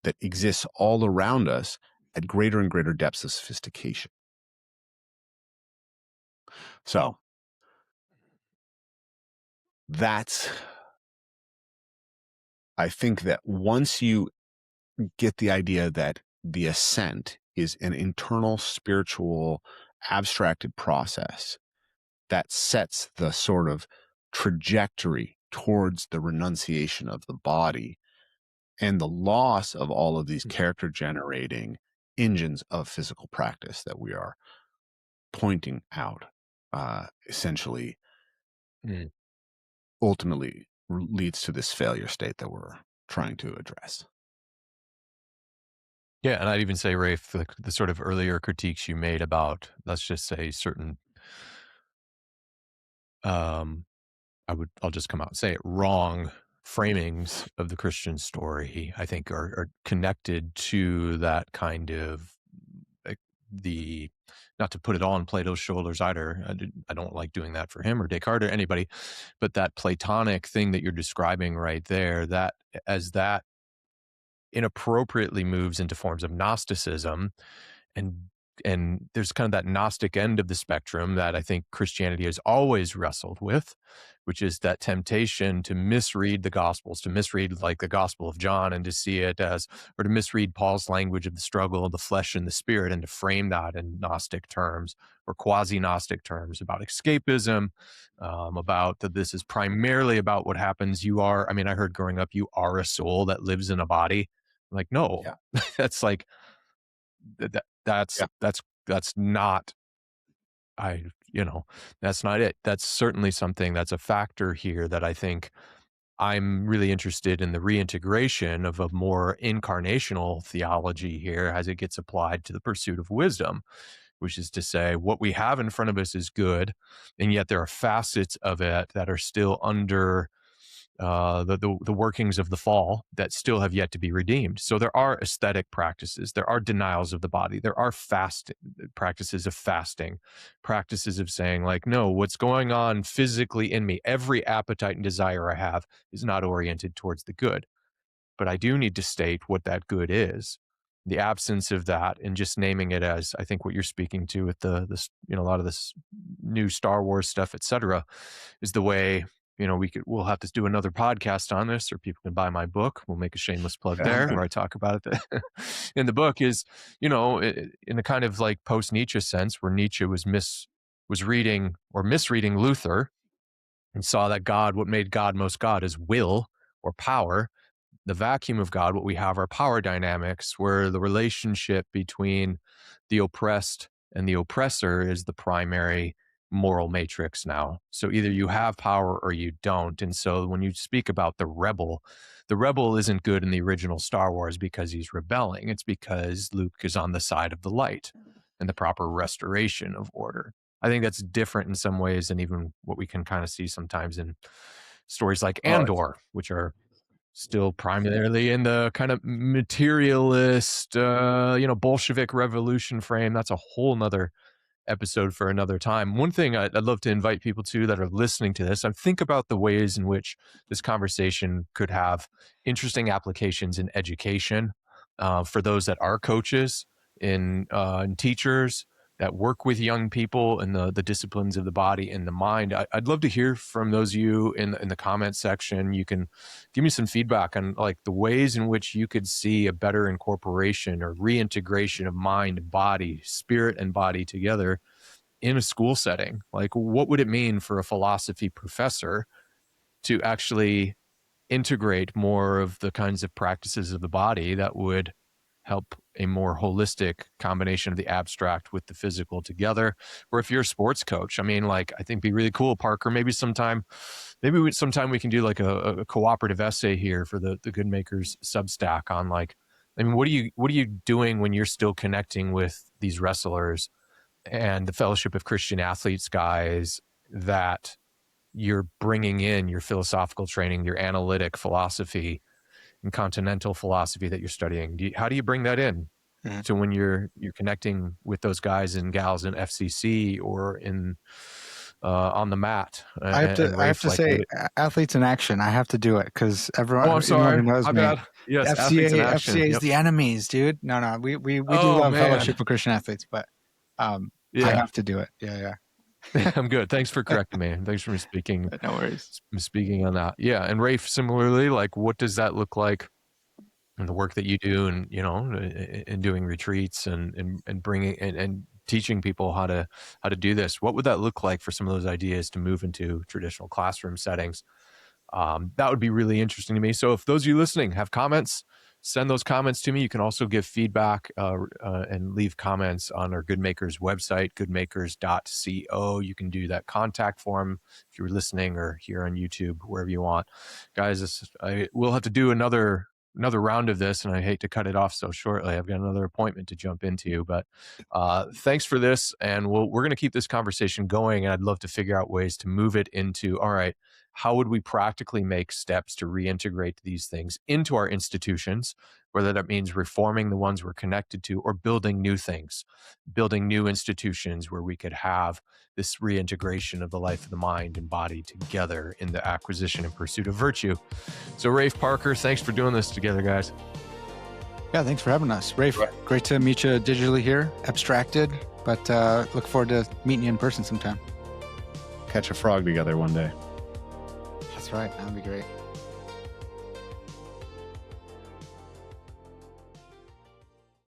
that exists all around us at greater and greater depths of sophistication. So that's, I think that once you get the idea that the ascent is an internal spiritual abstracted process that sets the sort of trajectory towards the renunciation of the body and the loss of all of these character generating engines of physical practice that we are pointing out, essentially Mm. ultimately leads to this failure state that we're trying to address. Yeah, and I'd even say, Rafe, the sort of earlier critiques you made about, let's just say, certain, um, I'll just come out and say it, wrong framings of the Christian story, I think are connected to that kind of, like, the, not to put it all on Plato's shoulders either. I don't like doing that for him or Descartes or anybody, but that Platonic thing that you're describing right there, that as that inappropriately moves into forms of Gnosticism, and there's kind of that Gnostic end of the spectrum that I think Christianity has always wrestled with, which is that temptation to misread the Gospels, to misread like the Gospel of John and to see it as, or to misread Paul's language of the struggle of the flesh and the spirit and to frame that in Gnostic terms or quasi-Gnostic terms about escapism, about that this is primarily about what happens. I mean, I heard growing up, you are a soul that lives in a body. Like, no, Yeah. that's like, Yeah. that's not, I that's not it. That's certainly something that's a factor here that I think I'm really interested in the reintegration of a more incarnational theology here as it gets applied to the pursuit of wisdom, which is to say what we have in front of us is good, and yet there are facets of it that are still under the workings of the fall that still have yet to be redeemed. So there are aesthetic practices, there are denials of the body, there are practices of fasting, practices of saying like, no, what's going on physically in me, every appetite and desire I have is not oriented towards the good. But I do need to state what that good is. The absence of that and just naming it as, I think what you're speaking to with this, a lot of this new Star Wars stuff, et cetera, is the way we'll have to do another podcast on this, or people can buy my book. We'll make a shameless plug there where I talk about it. In the book is, in the kind of like post Nietzsche sense, where Nietzsche was reading or misreading Luther and saw that what made God most God is will or power. The vacuum of God, what we have are power dynamics, where the relationship between the oppressed and the oppressor is the primary moral matrix now. So either you have power or you don't. And so when you speak about the rebel isn't good in the original Star Wars because he's rebelling. It's because Luke is on the side of the light and the proper restoration of order. I think that's different in some ways than even what we can kind of see sometimes in stories like Andor, which are still primarily in the kind of materialist, Bolshevik revolution frame. That's a whole nother episode for another time. One thing I'd love to invite people to that are listening to this, I think about the ways in which this conversation could have interesting applications in education for those that are coaches and teachers that work with young people and the disciplines of the body and the mind. I'd love to hear from those of you in the comment section. You can give me some feedback on like the ways in which you could see a better incorporation or reintegration of mind, body, spirit, and body together in a school setting. Like, what would it mean for a philosophy professor to actually integrate more of the kinds of practices of the body that would help a more holistic combination of the abstract with the physical together? Or if you're a sports coach, I mean, like, I think it'd be really cool, Parker, maybe sometime we can do like a cooperative essay here for the Goodmakers Substack on like, I mean, what are you doing when you're still connecting with these wrestlers and the Fellowship of Christian Athletes guys, that you're bringing in your philosophical training, your analytic philosophy and continental philosophy that you're studying? How do you bring that in to when you're connecting with those guys and gals in FCC or in on the mat? I have to say, athletes in action. I have to do it because everyone. Oh, I'm sorry. Who knows My me. bad. Yes, athletes in action. FCA is the enemies, dude. No, we do love Fellowship of Christian Athletes, but I have to do it. Yeah. I'm good. Thanks for correcting me. Thanks for speaking. No worries. Speaking on that. Yeah. And Rafe, similarly, like, what does that look like in the work that you do, and, in doing retreats and bringing and teaching people how to do this? What would that look like for some of those ideas to move into traditional classroom settings? That would be really interesting to me. So if those of you listening have comments, send those comments to me. You can also give feedback and leave comments on our Goodmakers website, goodmakers.co. You can do that contact form if you're listening or here on YouTube, wherever you want. Guys, we'll have to do another round of this, and I hate to cut it off so shortly. I've got another appointment to jump into, but thanks for this. And we're going to keep this conversation going, and I'd love to figure out ways to move it into, all right, how would we practically make steps to reintegrate these things into our institutions, whether that means reforming the ones we're connected to or building new things, building new institutions where we could have this reintegration of the life of the mind and body together in the acquisition and pursuit of virtue. So Rafe, Parker, thanks for doing this together, guys. Yeah, thanks for having us. Rafe, great to meet you digitally here, abstracted, but look forward to meeting you in person sometime. Catch a frog together one day. That's right. That'd be great.